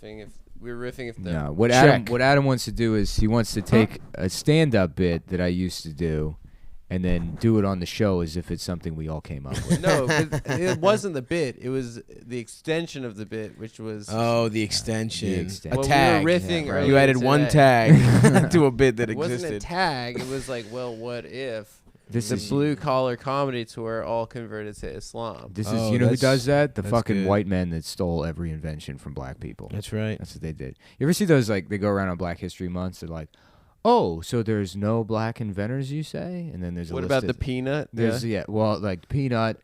riffing if the No, what Adam wants to do is he wants to take a stand-up bit that I used to do, and then do it on the show as if it's something we all came up with. No, it wasn't the bit. It was the extension of the bit, which was the extension. a tag. We were riffing earlier you added today. one tag to a bit that It existed. wasn't a tag. It was like, well, what if This the is blue collar comedy tour all converted to Islam? This is you know who does that? The that's fucking good. white men that stole every invention from black people. That's right. That's what they did. You ever see those like they go around on Black History Month? They're like, oh, so there's no black inventors, you say? And then there's a What list about of, the peanut? There's well, like peanut,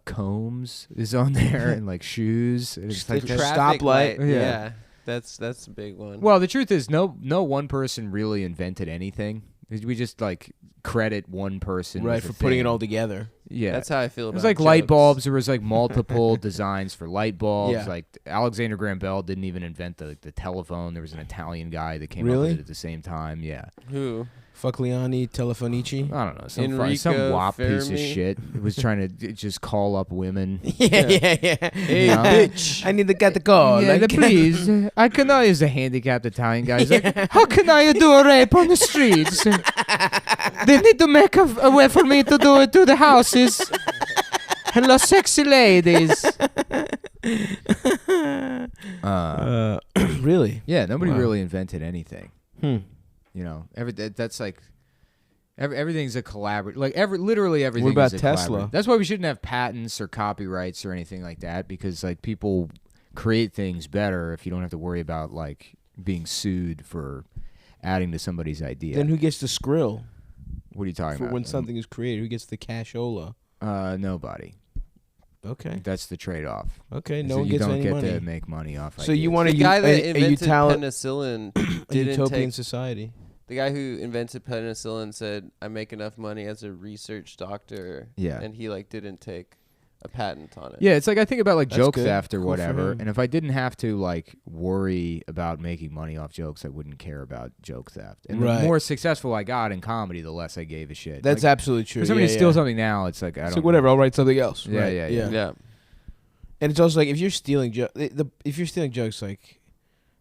Combs is on there, and like shoes. It's The like traffic stoplight. light. Yeah. Yeah, that's a big one. well, the truth is, no one person really invented anything. We just like credit one person, Right, with for the putting thing. it all together. Yeah, That's how I feel It about was like jokes. light bulbs. There was like multiple designs for light bulbs. Yeah. Like Alexander Graham Bell didn't even invent the telephone. There was an Italian guy that came up Really? with it at the same time. Yeah, Who? Fuckliani, Telefonici. I don't know. Some Enrico wop piece of Fermi? shit who was trying to just call up women. yeah. Hey, No. bitch. I need to get the call. Yeah, Like- please. I cannot use a handicapped Italian guy. He's like, how can I do a rape on the streets? They need to make a way for me to do it to the houses. Hello, sexy ladies. Really? Yeah, nobody Wow. really invented anything. Hmm. You know, that's like everything's a collaborative. Like literally everything. What about is a Tesla? collaborative. That's why we shouldn't have patents or copyrights or anything like that, because like people create things better if you don't have to worry about like being sued for adding to somebody's idea. Then who gets the skrill What are you talking for about? when something is created? Who gets the cashola? Nobody. Okay. That's the trade-off. Okay. No So one you gets don't any get money. to make money off. So you ideas. want The to guy that a invented talent penicillin a didn't utopian take. society. The guy who invented penicillin said, "I make enough money as a research doctor." Yeah. and he like didn't take a patent on it. Yeah, it's like I think about like That's joke good. theft or Cool for whatever, him. and if I didn't have to like worry about making money off jokes, I wouldn't care about joke theft. And Right. the more successful I got in comedy, the less I gave a shit. That's like, absolutely true. for somebody yeah, to steal yeah. something now, it's like I It's don't. like whatever. I'll write something else. Yeah, right. yeah, yeah. yeah. And it's also like if you're stealing if you're stealing jokes, like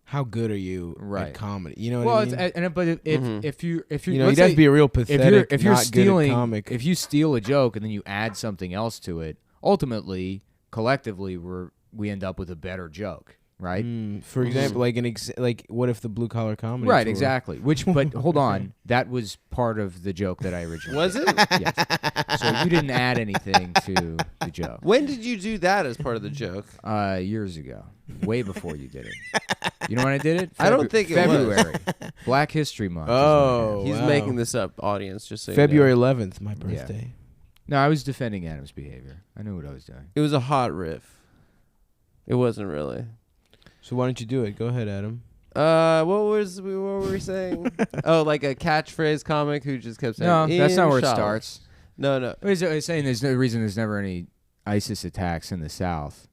how good are you Right. at comedy? You know what Well, I mean? but if Mhm. if you You know, let's you'd have say to be a real pathetic, if you're not stealing good at comic. if you steal a joke and then you add something else to it, ultimately collectively we end up with a better joke, right? For example, like like what if the blue collar comedy? Right, tour- exactly. Which, but hold on, that was part of the joke that I originally Was did. it? Yes. So you didn't add anything to the joke. When did you do that as part of the joke? Years ago, way before you did it. You know when I did it? I don't think it was. February. Black History Month. is when I Oh, did it. He's wow. making this up, audience. Just so you February know. 11th, my birthday. No, I was defending Adam's behavior. I knew what I was doing. It was a hot riff. It wasn't really. So why don't you do it? Go ahead, Adam. What were we saying? Oh, like a catchphrase comic who just kept saying. No, that's not where it "Inshallah." starts. No. He's saying there's no reason there's never any ISIS attacks in the South.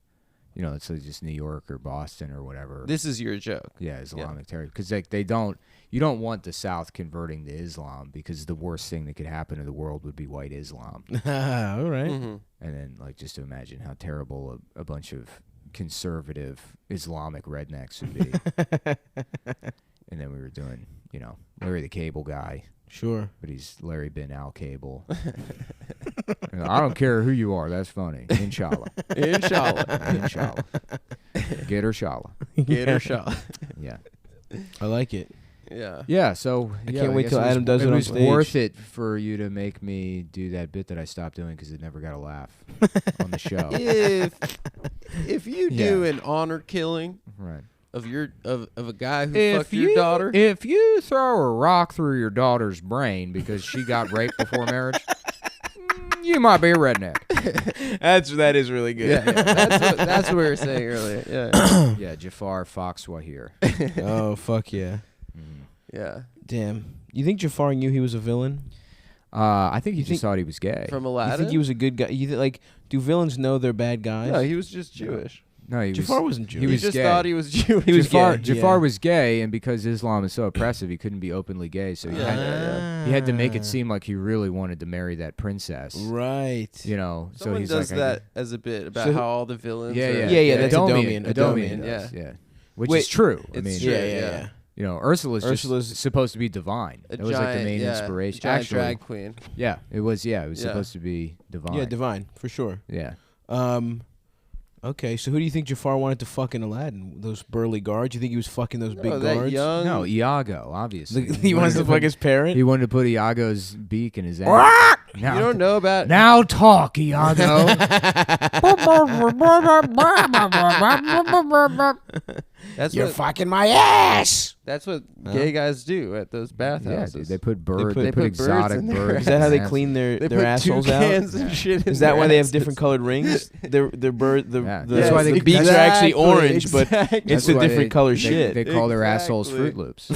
You know, it's like just New York or Boston or whatever. This is your joke. Yeah, Islamic terror. Because like you don't want the South converting to Islam, because the worst thing that could happen to the world would be white Islam. All right. Mm-hmm. And then like just to imagine how terrible a bunch of conservative Islamic rednecks would be. And then we were doing, you know, Larry the Cable Guy, Sure. but he's Larry bin Al Cable. I don't care who you are. That's funny. Inshallah. Inshallah. Inshallah. Get her shallah. Get her shot. Yeah. I like it. Yeah. Yeah, so I yeah, can't wait guess till it was- Adam does it on was stage. worth it for you to make me do that bit that I stopped doing because it never got a laugh on the show. If you do an honor killing Right. of a guy who fucked your daughter, If you throw a rock through your daughter's brain because she got raped before marriage, you might be a redneck. That is really good. yeah, that's what we were saying earlier. Yeah. Yeah, Jafar Foxwahir. Oh fuck yeah. Yeah. Damn. You think Jafar knew he was a villain? I think he You just think- thought he was gay. From You Aladdin. think he was a good guy? Like, do villains know they're bad guys? No, he was just Jewish. No, he Jafar was, wasn't he Jewish. He was just gay. thought he was Jewish. He was Jafar, gay, Jafar yeah. was gay, and because Islam is so oppressive, he couldn't be openly gay. So he had to make it seem like he really wanted to marry that princess. Right. You know, so Someone he's does like, that as a bit about So- how all the villains. Yeah, are, yeah, Yeah, that's Adomian Adomian. does, yeah. which Wait, is true. I it's mean, true. yeah. you know, Ursula's Ursula's- just supposed to be divine. A It was like the main yeah, inspiration. giant Actually, drag queen. yeah, it was. Yeah, it was Yeah. supposed to be divine. Yeah, divine for sure. Yeah. Okay, so who do you think Jafar wanted to fuck in Aladdin? Those burly guards? You think he was fucking those big that guards? young. No, Iago, obviously. He wanted to fuck his parent? He wanted to put Iago's beak in his ass. You don't know about. Now talk, Iago. That's You're what. fucking my ass! That's what gay guys do at those Yeah, bathhouses. dude, they put birds. put- They they put put exotic birds in their birds. Is that how they in clean their They their put assholes out? toucans and shit in Is that their why they have asses. different colored rings? Their bird the Yeah. the, That's why they- the beaks are actually Exactly, orange, but exactly. it's a why different color they, shit. They call their assholes Exactly. Fruit Loops.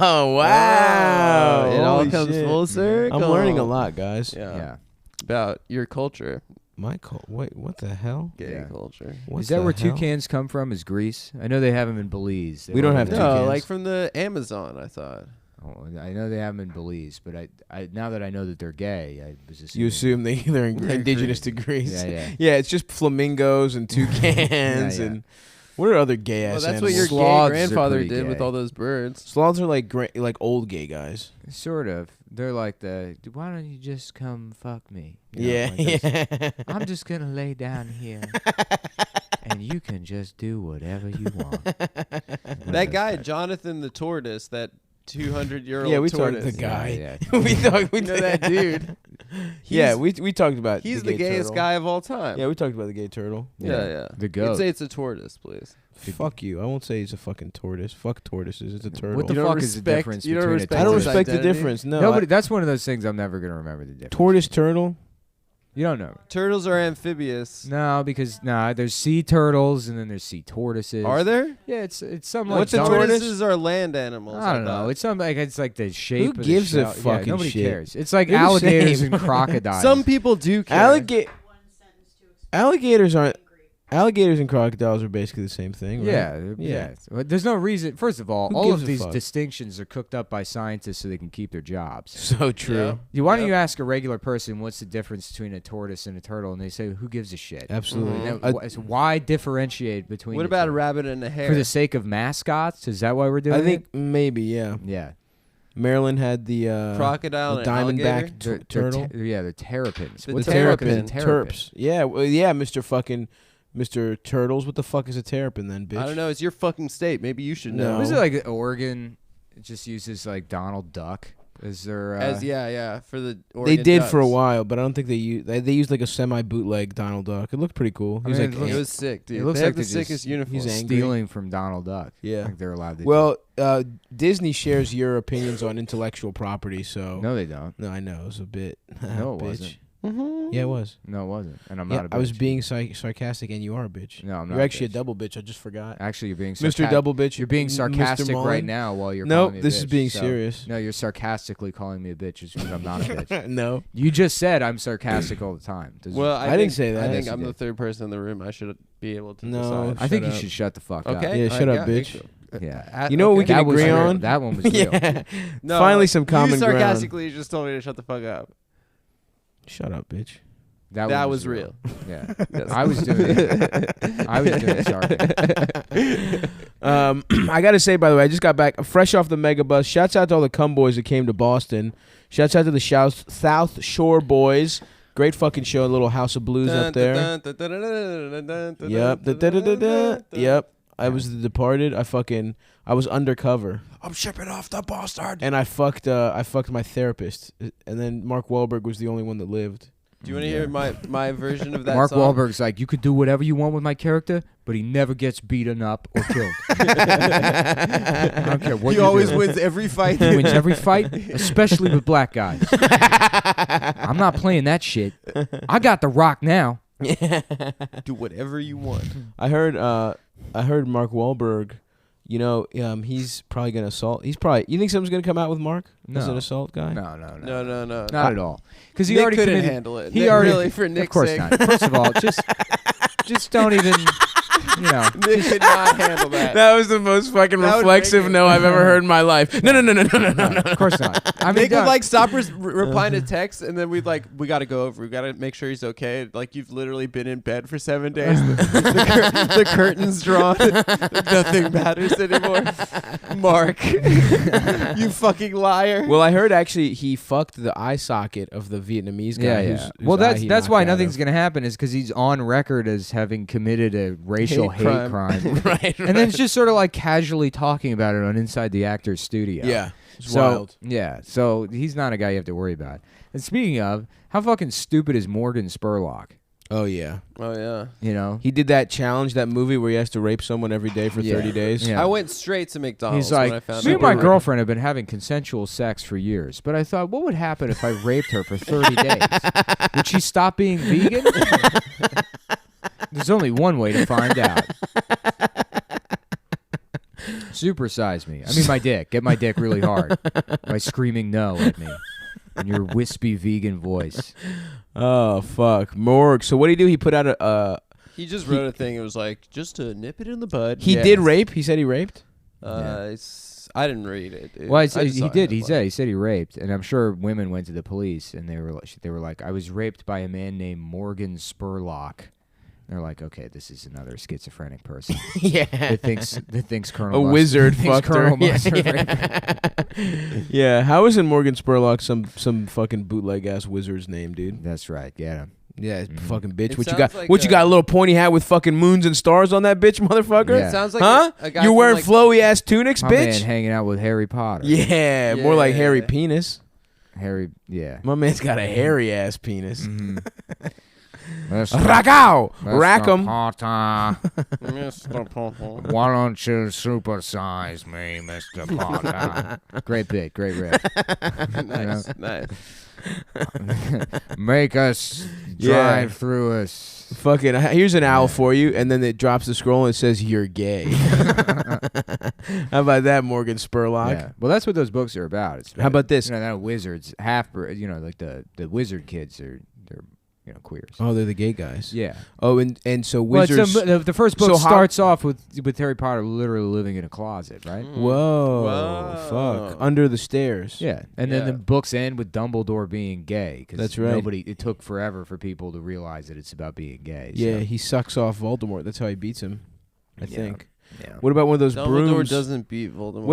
Oh wow! It all Holy comes shit. full circle. I'm learning a lot, guys. Yeah. Yeah. About your culture, Wait, what the hell? gay Yeah. culture. What Is that the where hell? toucans come from? Is Greece? I know they have them in Belize. They We don't have have them in- No, toucans. like from the Amazon. I thought. Oh, I know they have them in Belize, but I now that I know that they're gay, I was just You assume they're indigenous to Yeah, Greece? yeah. Yeah, it's just flamingos and toucans Yeah. and what are other gay ass Well, that's animals? what your Sloths gay are grandfather pretty did with gay. all those birds. Sloths are like like old gay guys. Sort of. They're like why don't you just come fuck me? You know, Yeah, like this. yeah. I'm just gonna lay down here, and you can just do whatever you want. That guy, Jonathan the tortoise, that 200-year-old Yeah, we talked tortoise. the guy. Yeah. we You know that dude? Yeah, we talked about. He's the gay gayest turtle. guy of all time. Yeah, we talked about the gay turtle. Yeah. The You'd goat. say it's a tortoise, please. Fuck you. I won't say he's a fucking tortoise. Fuck tortoises. It's a turtle. What the You don't fuck is the respect- difference you don't between respect a I don't his tortoise? respect the identity? difference. No. Nobody. That's one of those things I'm never gonna remember the difference. Tortoise turtle. You don't know. Turtles are amphibious. No, because there's sea turtles and then there's sea tortoises. Are there? Yeah, it's some like What's a dumb- tortoise? Tortoises are land animals. I don't know. thought. It's something like it's like the shape. of the gives a shell. fucking yeah, nobody shit? cares. It's like They're the alligators same. and crocodiles. Some people do care. Alligators aren't. Alligators and crocodiles are basically the same thing, right? Yeah. Yeah. But there's no reason. First of all, Who all gives of a these fuck? distinctions are cooked up by scientists so they can keep their jobs. So true. Why don't Yep. you ask a regular person what's the difference between a tortoise and a turtle, and they say, "Who gives a shit?" Absolutely. And then so why differentiate between? What the about two? a rabbit and a hare? For the sake of mascots? Is that why we're doing I think it? maybe yeah. Yeah. Maryland had the crocodile the and an diamondback alligator? turtle. The terrapins. The What's terrapin. Terps. Yeah, well, yeah, Mr. Turtles. What the fuck is a terrapin then, bitch? I don't know. It's your fucking state. Maybe you should know. No. Was it like Oregon? It just uses like Donald Duck as their. Yeah, for the Oregon They did for a Ducks. while, but I don't think they used. They used like a semi bootleg Donald Duck. It looked pretty cool. He was mean, like, it looks- It was sick, dude. It looks they like have the they're just- sickest uniform. He's angry. stealing from Donald Duck. Yeah. Like they're allowed to. well, Disney shares your opinions on intellectual property, so no, they don't. No, I know it was a bit. No, it bitch. wasn't. Yeah, it was. No, it wasn't. And I'm Yeah, not a bitch. I was being sarcastic, and you are a bitch. No, I'm not. You're actually bitch. a double bitch. I just forgot. Actually, you're being Mr. Double Bitch. You're being Mr. sarcastic right Mullen. now while you're. Nope, calling me a this is bitch, being so- serious. No, you're sarcastically calling me a bitch just because I'm not a bitch. No, You just said I'm sarcastic all the time. Well, I didn't say that. I think Yes, I'm you the did. third person in the room. I should be able to No, decide. I think shut you up. should shut the fuck up. Okay. Yeah, shut up, yeah, bitch. Yeah. You know what we can That was agree real. on? That one was real. Yeah. No, Finally, some common you ground. sarcastically just told me to shut the fuck up. Shut up, bitch. That That one was real. Yeah. Yes. I was doing it. I was doing it. Sorry. I gotta say, by the way, I just got back fresh off the mega bus. Shouts out to all the cum boys that came to Boston. Shouts out to the South Shore boys. Great fucking show, a little House of Blues up there. Yep. Yep. I was the Departed. I was undercover. I'm shipping off the bastard. And I fucked my therapist. And then Mark Wahlberg was the only one that lived. Do you want to hear my version of that Mark song? Wahlberg's like, you could do whatever you want with my character, but he never gets beaten up or killed. I don't care what He you always do. wins every fight. He wins every fight, especially with black guys. I'm not playing that shit. I got The Rock now. Do whatever you want. I heard Mark Wahlberg. You know, he's probably gonna assault. You think someone's gonna come out with Mark as No. an assault guy? No. No. Not at all. Because he Nick already couldn't committed. handle it. He Nick, already really, for Nick's Of course sake. not. First of all, just don't even. you know. Nick could not handle that. That was the most fucking That would reflexive make it- no I've ever heard in my life. No. Of course not. I mean, Nick would like stop replying to texts, and then we'd like, we got to go over. We got to make sure he's okay. Like you've literally been in bed for 7 days. The curtains drawn. Nothing matters anymore. Mark, you fucking liar. Well, I heard actually he fucked the eye socket of the Vietnamese guy. Yeah. whose Well, eye he that's knocked why out nothing's of. gonna happen is because he's on record as having committed a racial Hate hate crime. right. And then it's just sort of like casually talking about it on Inside the Actor's studio. Yeah. It's So wild. yeah, so he's not a guy you have to worry about. And speaking of, how fucking stupid is Morgan Spurlock? Oh yeah. Oh yeah. You know, He did that challenge, that movie where he has to rape someone every day for 30 days. Yeah. I went straight to McDonald's he's when I like, found me out. and my we were- girlfriend have been having consensual sex for years, but I thought, what would happen if I raped her for 30 days? Would she stop being vegan? There's only one way to find out. Supersize me. I mean, my dick. Get my dick really hard by screaming no at me in your wispy vegan voice. Oh fuck, Morg. So what did he do? He put out a. He just wrote a thing. It was like just to nip it in the bud. He did rape. He said he raped. I didn't read it. Well, I just he saw did. the He headline. said he raped, and I'm sure women went to the police and they were like, I was raped by a man named Morgan Spurlock. They're like, okay, this is another schizophrenic person Yeah. that thinks Colonel A Mustard, wizard thinks fucked Colonel her. Mustard raped her. Yeah. How isn't Morgan Spurlock some fucking bootleg ass wizard's name, dude? That's right. Get him. Yeah, fucking bitch. It What you sounds got? like What you got? A little pointy hat with fucking moons and stars on that bitch, motherfucker. Yeah. It sounds like Huh? a guy You're from, wearing like, flowy ass tunics, My bitch. man hanging out with Harry Potter. Yeah, more like hairy Yeah. penis. Harry. Yeah. My man's got a hairy ass penis. Mr. Ragao, rack Mr. 'em. Potter, Mr. Popo. why don't you supersize me, Mr. Potter? Great bit. Great rip. Nice, nice. Make us Yeah. drive through us. Fucking, here's an owl for you, and then it drops the scroll and it says you're gay. How about that, Morgan Spurlock? Yeah. Well, that's what those books are about. It's How about this? You know, not wizards, like the wizard kids they're queers. Oh, they're the gay guys. Yeah. Oh, and so Well, wizards. the first book So how- starts off with Harry Potter literally living in a closet, right? Whoa, Whoa. fuck! Under the stairs. Yeah, and then Yeah. the books end with Dumbledore being gay. Cause That's right. It took forever for people to realize that it's about being gay. Yeah, so. he sucks off Voldemort. That's how he beats him. I Yeah. think. Yeah. What about one of those Dumbledore brooms? doesn't beat Voldemort.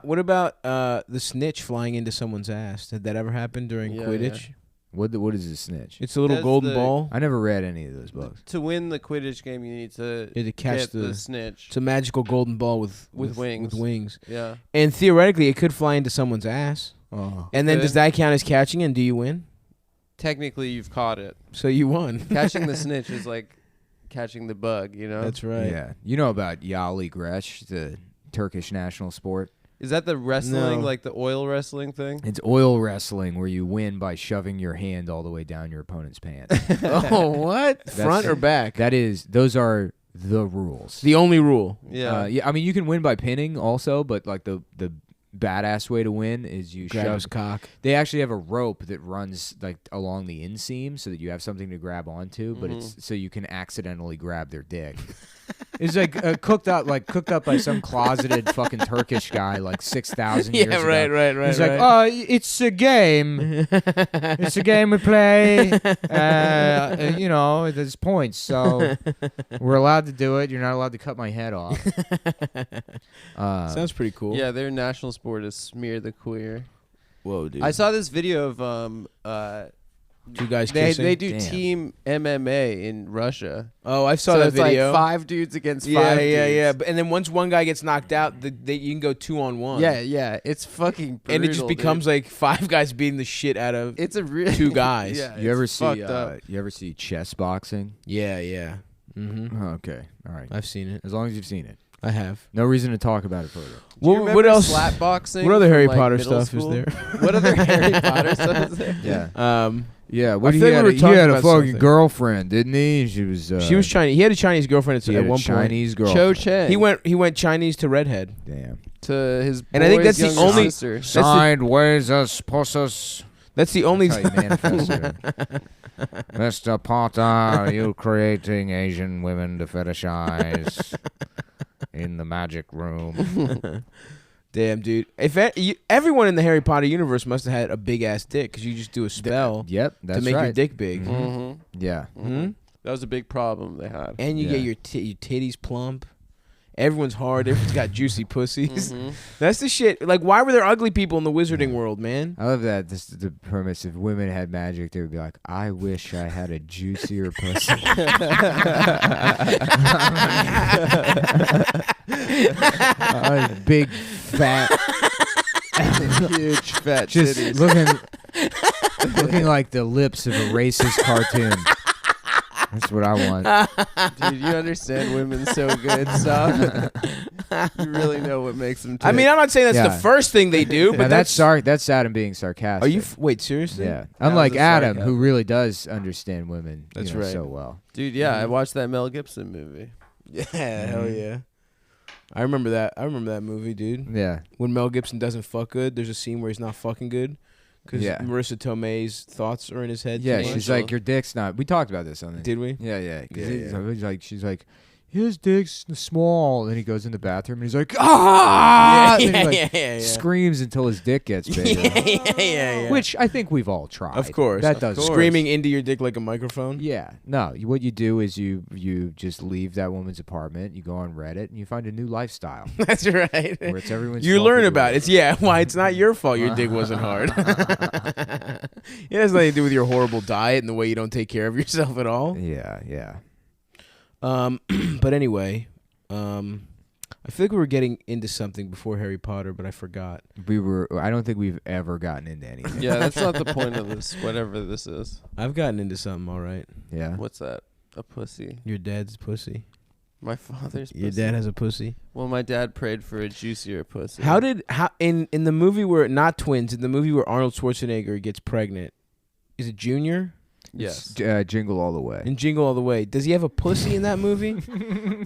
What about the snitch flying into someone's ass? Did that ever happen during Yeah, Quidditch? What is a snitch? It's a little That's golden the- ball. I never read any of those books. To win the Quidditch game, you need to You had to catch get the snitch. It's a magical golden ball with wings. With wings. Yeah. And theoretically, it could fly into someone's ass. Oh. And then Could. does that count as catching? And do you win? Technically, you've caught it. So you won. Catching the snitch is like catching the bug, you know? That's right. Yeah. You know about Yali Gresh, the Turkish national sport? Is that the wrestling, No. like the oil wrestling thing? It's oil wrestling where you win by shoving your hand all the way down your opponent's pants. Oh, what? Front or back? Those are the rules. The only rule. Yeah. Yeah, I mean you can win by pinning also, but like the badass way to win is you Grab shove his cock. They actually have a rope that runs like along the inseam so that you have something to grab onto, but it's so you can accidentally grab their dick. It's like cooked up by some closeted fucking Turkish guy like 6,000 years ago. right. He's like, oh, it's a game. It's a game we play. You know, there's points, so we're allowed to do it. You're not allowed to cut my head off. Sounds pretty cool. Yeah, their national sport is smear the queer. Whoa, dude. I saw this video of two guys they kissing. do Damn. team MMA in Russia. Oh, I saw So that it's video. like 5 dudes against 5 yeah, dudes. But, and then once one guy gets knocked out, you can go 2-on-1. Yeah, it's fucking brutal, And it just becomes dude. like 5 guys beating the shit out of. It's a real 2 guys. Yeah, You ever it's see? fucked up. You ever see chess boxing? Yeah. Mm-hmm. Oh, okay, all right. I've seen it. As long as you've seen it, I have. no reason to talk about it further. Do you What remember else? Slap boxing. What other from, Harry like, Potter middle stuff is school? there? What other Harry Potter stuff is there? Yeah, Yeah. What I he feel like had? we were He talking had a about fucking something. girlfriend, didn't he? She was. She was Chinese. He had a Chinese girlfriend He at had one a Chinese girl. Cho Chang. He went Chinese to redhead. Damn. to his And I think boy's that's the younger only- sister. Sideways as pussas. That's the only. That's how you manifest it. Mr. Potter, are you creating Asian women to fetishize in the magic room? Damn, dude. If everyone in the Harry Potter universe must have had a big ass dick because you just do a spell. Yep, that's to make right. your dick big. Mm-hmm. Yeah. Mm-hmm. That was a big problem they had. And you get your titties plump. Everyone's hard. Everyone's got juicy pussies. Mm-hmm. That's the shit. Like, why were there ugly people in the wizarding world, man? I love that. This is the premise. If women had magic, they would be like, I wish I had a juicier pussy. Big, fat, Huge fat just titties. looking like the lips of a racist cartoon. That's what I want. Dude, you understand women so good, Stop. You really know what makes them tick. I mean, I'm not saying that's the first thing they do, Now but that's Adam being sarcastic. Are you? Wait, seriously? Yeah. That Unlike was a Adam, sarcasm. who really does understand women That's right. so well. Dude, yeah, I watched that Mel Gibson movie. Yeah, hell yeah. I remember that. I remember that movie, dude. Yeah. When Mel Gibson doesn't fuck good, there's a scene where he's not fucking good because Yeah. Marissa Tomei's thoughts are in his head. Yeah, too she's much. like, your dick's not. We talked about this on the. Did we? Yeah, yeah. 'Cause Yeah, he's yeah. always like, she's like, his dick's small. And then he goes in the bathroom and he's like, ah! Yeah, And then he yeah. screams until his dick gets bigger. yeah. Which I think we've all tried. Of course. That Of does. course. Screaming into your dick like a microphone. Yeah. No, what you do is you just leave that woman's apartment, you go on Reddit, and you find a new lifestyle. That's right. Where it's everyone's You fault learn that about you're- it. Yeah, why it's not your fault your dick wasn't hard. It has nothing to do with your horrible diet and the way you don't take care of yourself at all. Yeah, yeah. But anyway, I feel like we were getting into something before Harry Potter, but I forgot. I don't think we've ever gotten into anything. Yeah, that's not the point of this, whatever this is. I've gotten into something, all right. Yeah. What's that? A pussy. Your dad's pussy. My father's pussy. Your dad has a pussy. Well, my dad prayed for a juicier pussy. How in the movie where not twins, in the movie where Arnold Schwarzenegger gets pregnant, is it Junior? Yes. Jingle All the Way. In Jingle All the Way, does he have a pussy in that movie?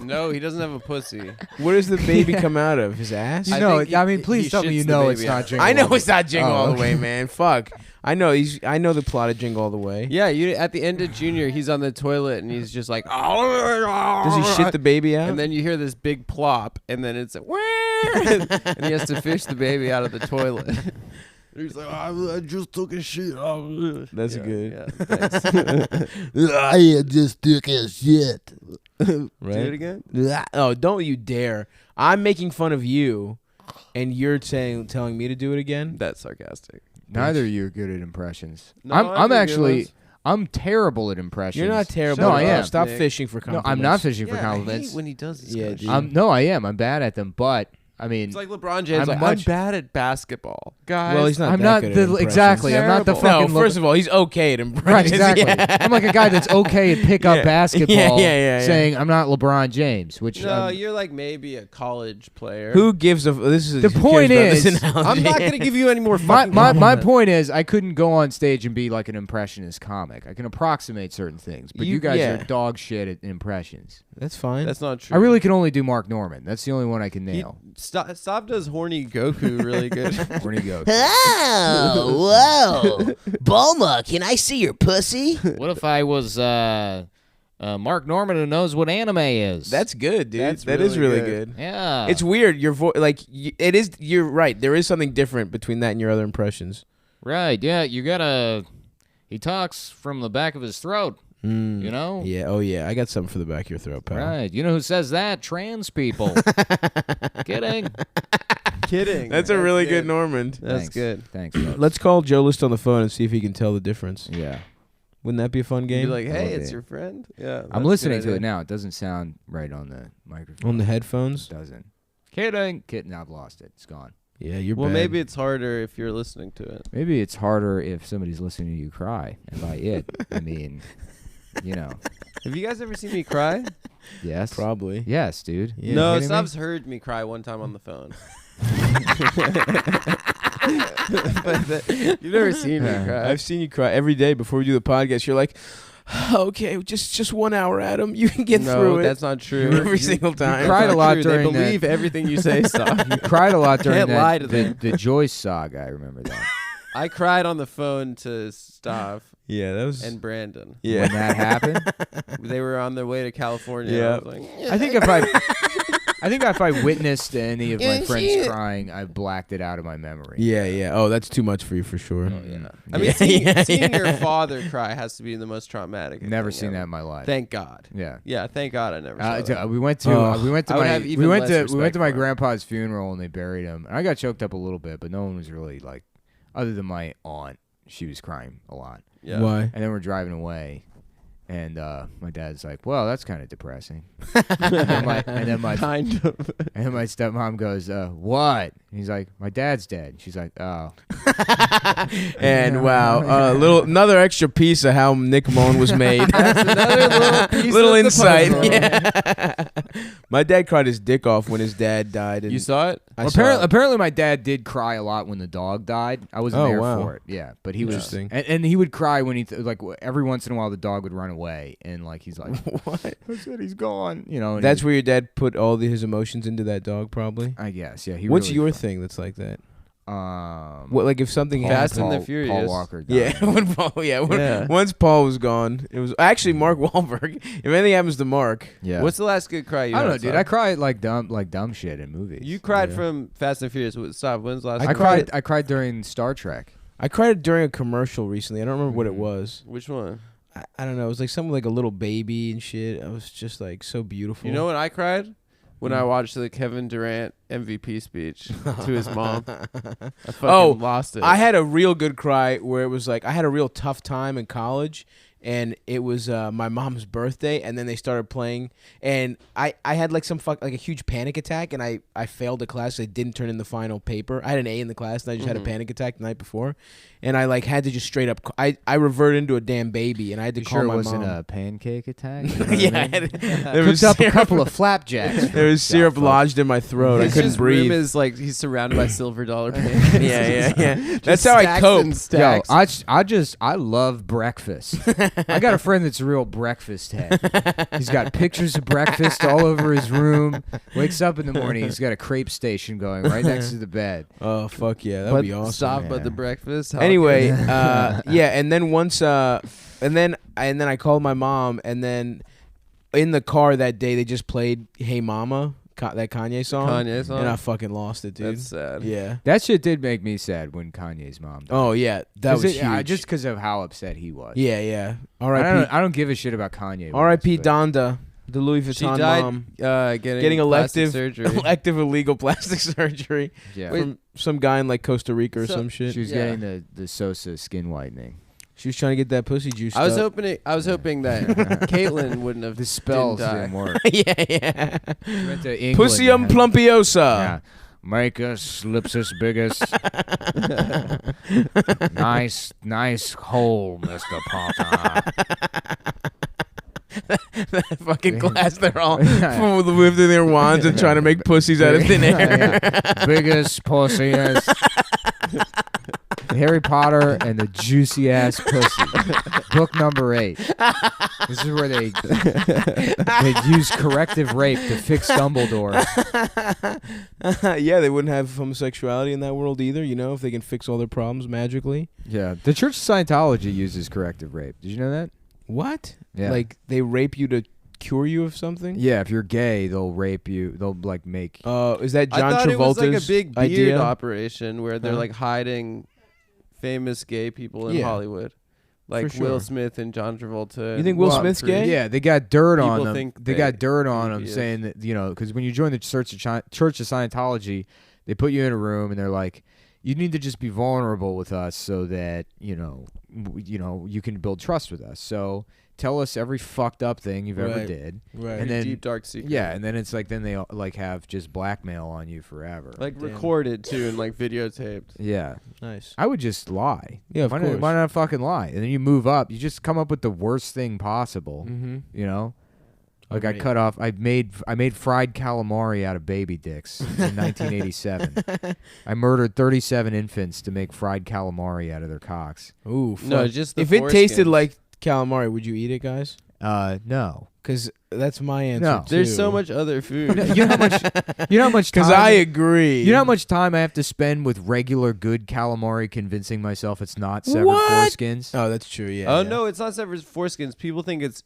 No, he doesn't have a pussy. Where does the baby come out of? His ass? I think I mean, he please tell me shits you the know it's baby not out. Jingle I know All the it's not Jingle Oh, All the okay. Way, man. Fuck. I know the plot of Jingle All the Way. Yeah, at the end of Junior, he's on the toilet and he's just like, Does he shit the baby out? and then you hear this big plop, and then it's like, and he has to fish the baby out of the toilet. He's like, I just took a shit. That's Yeah, good. Yeah, thanks. I just took a shit. Right? Do it again. Oh, don't you dare. I'm making fun of you, and you're telling me to do it again? That's sarcastic. Neither of you are good at impressions. No, I'm I think actually it I'm terrible at impressions. You're not terrible. No, at I all. am. Stop Nick. fishing for No, compliments. I'm not fishing for Yeah, compliments. I hate when he does this Yeah, kind of dude. shit. No, I am. I'm bad at them, but I mean, It's like LeBron James. I'm I'm bad at basketball, guys. Well, he's not I'm that not good at the impressions. exactly. I'm not the Terrible. fucking. No, first of all, he's okay at impressions. right, exactly. Yeah. I'm like a guy that's okay at pick up Yeah. basketball, Yeah. saying I'm not LeBron James, which No, you're like maybe a college player. Who gives a... This is The who point cares about is, this analogy? I'm not gonna give you any more my fucking my compliments. point is I couldn't go on stage and be like an impressionist comic. I can approximate certain things, but you guys are dog shit at impressions. That's fine. That's not true. I really can only do Mark Norman. That's the only one I can nail. Stop does horny Goku really good. Where do you go? Oh, whoa. Bulma, can I see your pussy? What if I was Mark Norman who knows what anime is? That's good, dude. That's That is really really good. good. yeah. It's weird. Your voice, like, it is... You're right. There is something different between that and your other impressions. right. Yeah, you gotta. He talks from the back of his throat. You know. Yeah. Oh, yeah. I got something for the back of your throat, pal. Right. You know who says that? Trans people. Kidding. Kidding. That's a really good Normand. That's Thanks. good. Thanks. Bud. Let's call Joe List on the phone and see if he can tell the difference. Yeah, Wouldn't that be a fun Be game? like, hey, Oh, it's yeah. your friend. Yeah. I'm listening to it now. It doesn't sound right on the microphone. On the headphones? It doesn't. Kidding. Now I've lost it. It's gone. Yeah, you're Well, bad. maybe it's harder if you're listening to it. Maybe it's harder if somebody's listening to you cry. And by it, I mean, you know, Have you guys ever seen me cry? yes. Probably. Yes, dude. Yeah. No, kidding me? Stav's heard me cry one time on the phone. You've never seen me cry. I've seen you cry every day before we do the podcast. You're like, okay, just 1 hour, Adam. You can get no, through it. that's not true. Every single time. cried That's a not lot true. during They believe everything you say, Stav. You cried a lot during Can't lie to the them. the Joyce saga. I remember that. I cried on the phone to Stav Yeah, that was. and Brandon. Yeah. When that happened, They were on their way to California. Yeah. I was like, I think if I witnessed any of my friends crying, I blacked it out of my memory. Yeah. Oh, that's too much for you for sure. yeah. I mean, seeing your father cry has to be the most traumatic. Never thing seen that ever. in my life. Thank God. Yeah. Yeah, thank God I never saw that. We went to Oh. we went to I would my have even we went less to respect my for him. grandpa's funeral and they buried him. And I got choked up a little bit, but no one was really like, other than my aunt, she was crying a lot. Yeah. Why? And then we're driving away, and my dad's like, "Well, that's kind of depressing." and then my Kind of. and then my stepmom goes, "What?" And he's like, "My dad's dead." She's like, "Oh." And wow, another extra piece of how Nick Moan was made. That's another little piece Little of the insight. puzzle. Yeah. My dad cried his dick off when his dad died. And You saw it? I saw it. Apparently, my dad did cry a lot when the dog died. I wasn't Oh, there wow. for it. Yeah, but he was, Interesting. and he would cry when he like every once in a while the dog would run away, and like he's like, What? I said he's gone. You know, and That's where your dad put all his emotions into that dog, probably. I guess. Yeah. He What's really your felt- thing that's like that? What Like if something Fast happened? and the Furious. Paul Walker. Died. Yeah, when Paul. Yeah, Yeah. once Paul was gone, it was actually Mark Wahlberg. If anything happens to Mark, Yeah. What's the last good cry you I don't had, know, dude. Saab? I cry at like dumb shit in movies. You cried Yeah. from Fast and Furious. Stop. When's the last I time? cried- I cried during Star Trek. I cried during a commercial recently. I don't remember what it Mhm. was. Which one? I don't know. It was like something like a little baby and shit. It was just like so beautiful. You know when I cried? When I watched the Kevin Durant MVP speech to his mom. I fucking lost it. I had a real good cry where it was like I had a real tough time in college, and it was my mom's birthday, and then they started playing, and I had like like a huge panic attack, and I failed a class. I didn't turn in the final paper. I had an A in the class, and I just had a panic attack the night before, and I like had to just straight up. I reverted into a damn baby, and I had to You call sure my it wasn't mom. a pancake attack? You know what I Yeah, mean? there was Cooked up a syrup- couple of flapjacks. There was syrup folks. lodged in my throat. I His couldn't just room breathe. is like he's surrounded by silver dollar pancakes. Yeah. That's how I cope. Yo, I love breakfast. I got a friend that's a real breakfast head. He's got pictures of breakfast all over his room. Wakes up in the morning, he's got a crepe station going right next to the bed. Oh fuck yeah, that'd be awesome. Stop Yeah. but the breakfast. How Anyway, good. yeah, and then once, and then I called my mom, and then in the car that day they just played "Hey Mama," that Kanye song, Kanye song? and I fucking lost it, dude. That's sad. Yeah. That shit did make me sad when Kanye's mom died. Oh yeah, that was huge. Just because of how upset he was. yeah. I R.I.P. don't give a shit about Kanye. R.I.P. but- Donda, the Louis She Vuitton died mom, getting elective plastic surgery. elective illegal plastic surgery Yeah. from some guy in like Costa Rica or So- some shit. She was Yeah. getting the Sosa skin whitening. She was trying to get that pussy juice. I was hoping that Caitlyn wouldn't have The spells didn't die. didn't work. yeah. She went to England Pussium and had- plumpiosa. Yeah. Make us lips us biggest. nice hole, Mr. Potter. That fucking class, they're all Yeah. waving their wands and trying to make pussies out of thin air. Yeah. Biggest pussiest. Harry Potter and the juicy ass pussy. Book number 8. This is where they use corrective rape to fix Dumbledore. Yeah, they wouldn't have homosexuality in that world either, you know, if they can fix all their problems magically. Yeah, the Church of Scientology uses corrective rape. Did you know that? What? Yeah. Like they rape you to cure you of something? Yeah, if you're gay, they'll rape you. They'll like make. Is that John I thought Travolta's it was like a big beard idea? operation where they're Huh? like hiding famous gay people in Yeah. Hollywood, like For Will sure. Smith and John Travolta. You think and Will Tom Smith's gay? Cruise. Yeah, they got dirt on People them. think They they- got dirt on them he is. saying that, you know, because when you join the Church of Scientology, they put you in a room and they're like, you need to just be vulnerable with us so that you can build trust with us. So tell us every fucked up thing you've ever Right. did, Right. and then deep dark secret. yeah, and then it's like then they like have just blackmail on you forever. like Damn. recorded too and like videotaped. Yeah, Nice. I would just lie. Yeah, of why course. Not, why not fucking lie? And then you move up. You just come up with the worst thing possible. Mm-hmm. You know, like Right. I cut off. I made fried calamari out of baby dicks in 1987. I murdered 37 infants to make fried calamari out of their cocks. Ooh, No, fuck. just the if it tasted foreskins. like calamari, would you eat it, guys? No, Because that's my answer. No. too. There's so much other food. You know how much? You know how much time? Because I agree. You know how much time I have to spend with regular good calamari, convincing myself it's not severed What? foreskins. Oh, that's true. Yeah. Oh yeah. no, it's not severed foreskins. People think it's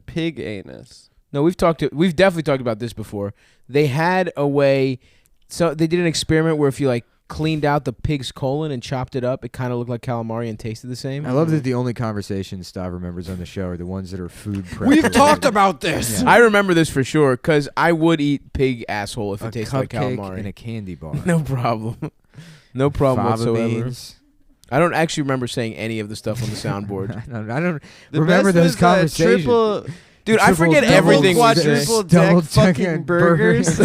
pig anus. No, we've definitely talked about this before. They had a way. So they did an experiment where if you like cleaned out the pig's colon and chopped it up, it kind of looked like calamari and tasted the same. I love that the only conversations Stav remembers on the show are the ones that are food prep. We've talked related. about this. Yeah. I remember this for sure because I would eat pig asshole if A it tasted like cupcake calamari. and a candy bar. No problem. No problem Fava whatsoever. beans. I don't actually remember saying any of the stuff on the soundboard. I don't The remember best those was, conversations. Triple, Dude, I forget double, everything we say. quadruple Double deck fucking decker burgers.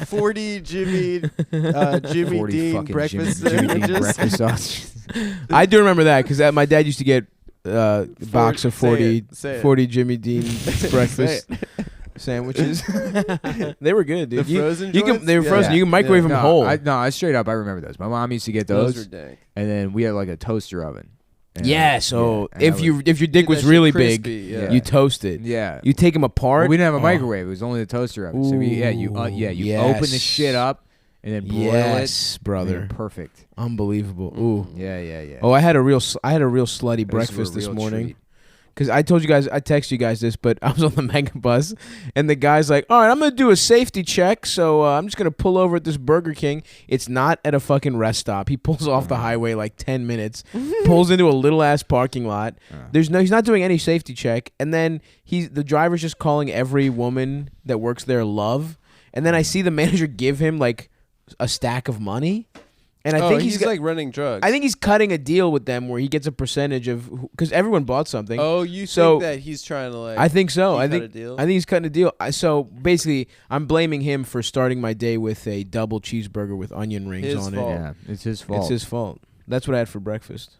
40 Jimmy 40 Dean fucking breakfast Jimmy Dean sandwiches. breakfast sausages. I do remember that because my dad used to get a box of 40 Jimmy Dean breakfast sandwiches. They were good, dude. The frozen you can joints? they were frozen. Yeah. You can microwave them No, whole. I straight up I remember those. My mom used to get Those those, were dank. and then we had like a toaster oven. And yeah, so and if I your dick Dude, was that shit really crispy, big, yeah. you toast it. yeah. You take them apart. Well, we didn't have a Oh. microwave. It was only the toaster oven. So you open the shit up and then broil Yes, it. and brother. then perfect. Unbelievable. Ooh. Yeah. Oh, I had a real slutty Those were a breakfast this real morning. treat. Because I told you guys, I texted you guys this, but I was on the mega bus, and the guy's like, all right, I'm going to do a safety check, so I'm just going to pull over at this Burger King. It's not at a fucking rest stop. He pulls off the highway like 10 minutes, pulls into a little-ass parking lot. He's not doing any safety check, and then the driver's just calling every woman that works there love, and then I see the manager give him like a stack of money. And I think he's got- like running drugs. I think he's cutting a deal with them where he gets a percentage of because everyone bought something. Oh, you So- think that he's trying to like? I think so. he I cut think a deal? I think he's cutting a deal. So basically, I'm blaming him for starting my day with a double cheeseburger with onion rings His on fault. it. Yeah, it's his fault. It's his fault. That's what I had for breakfast.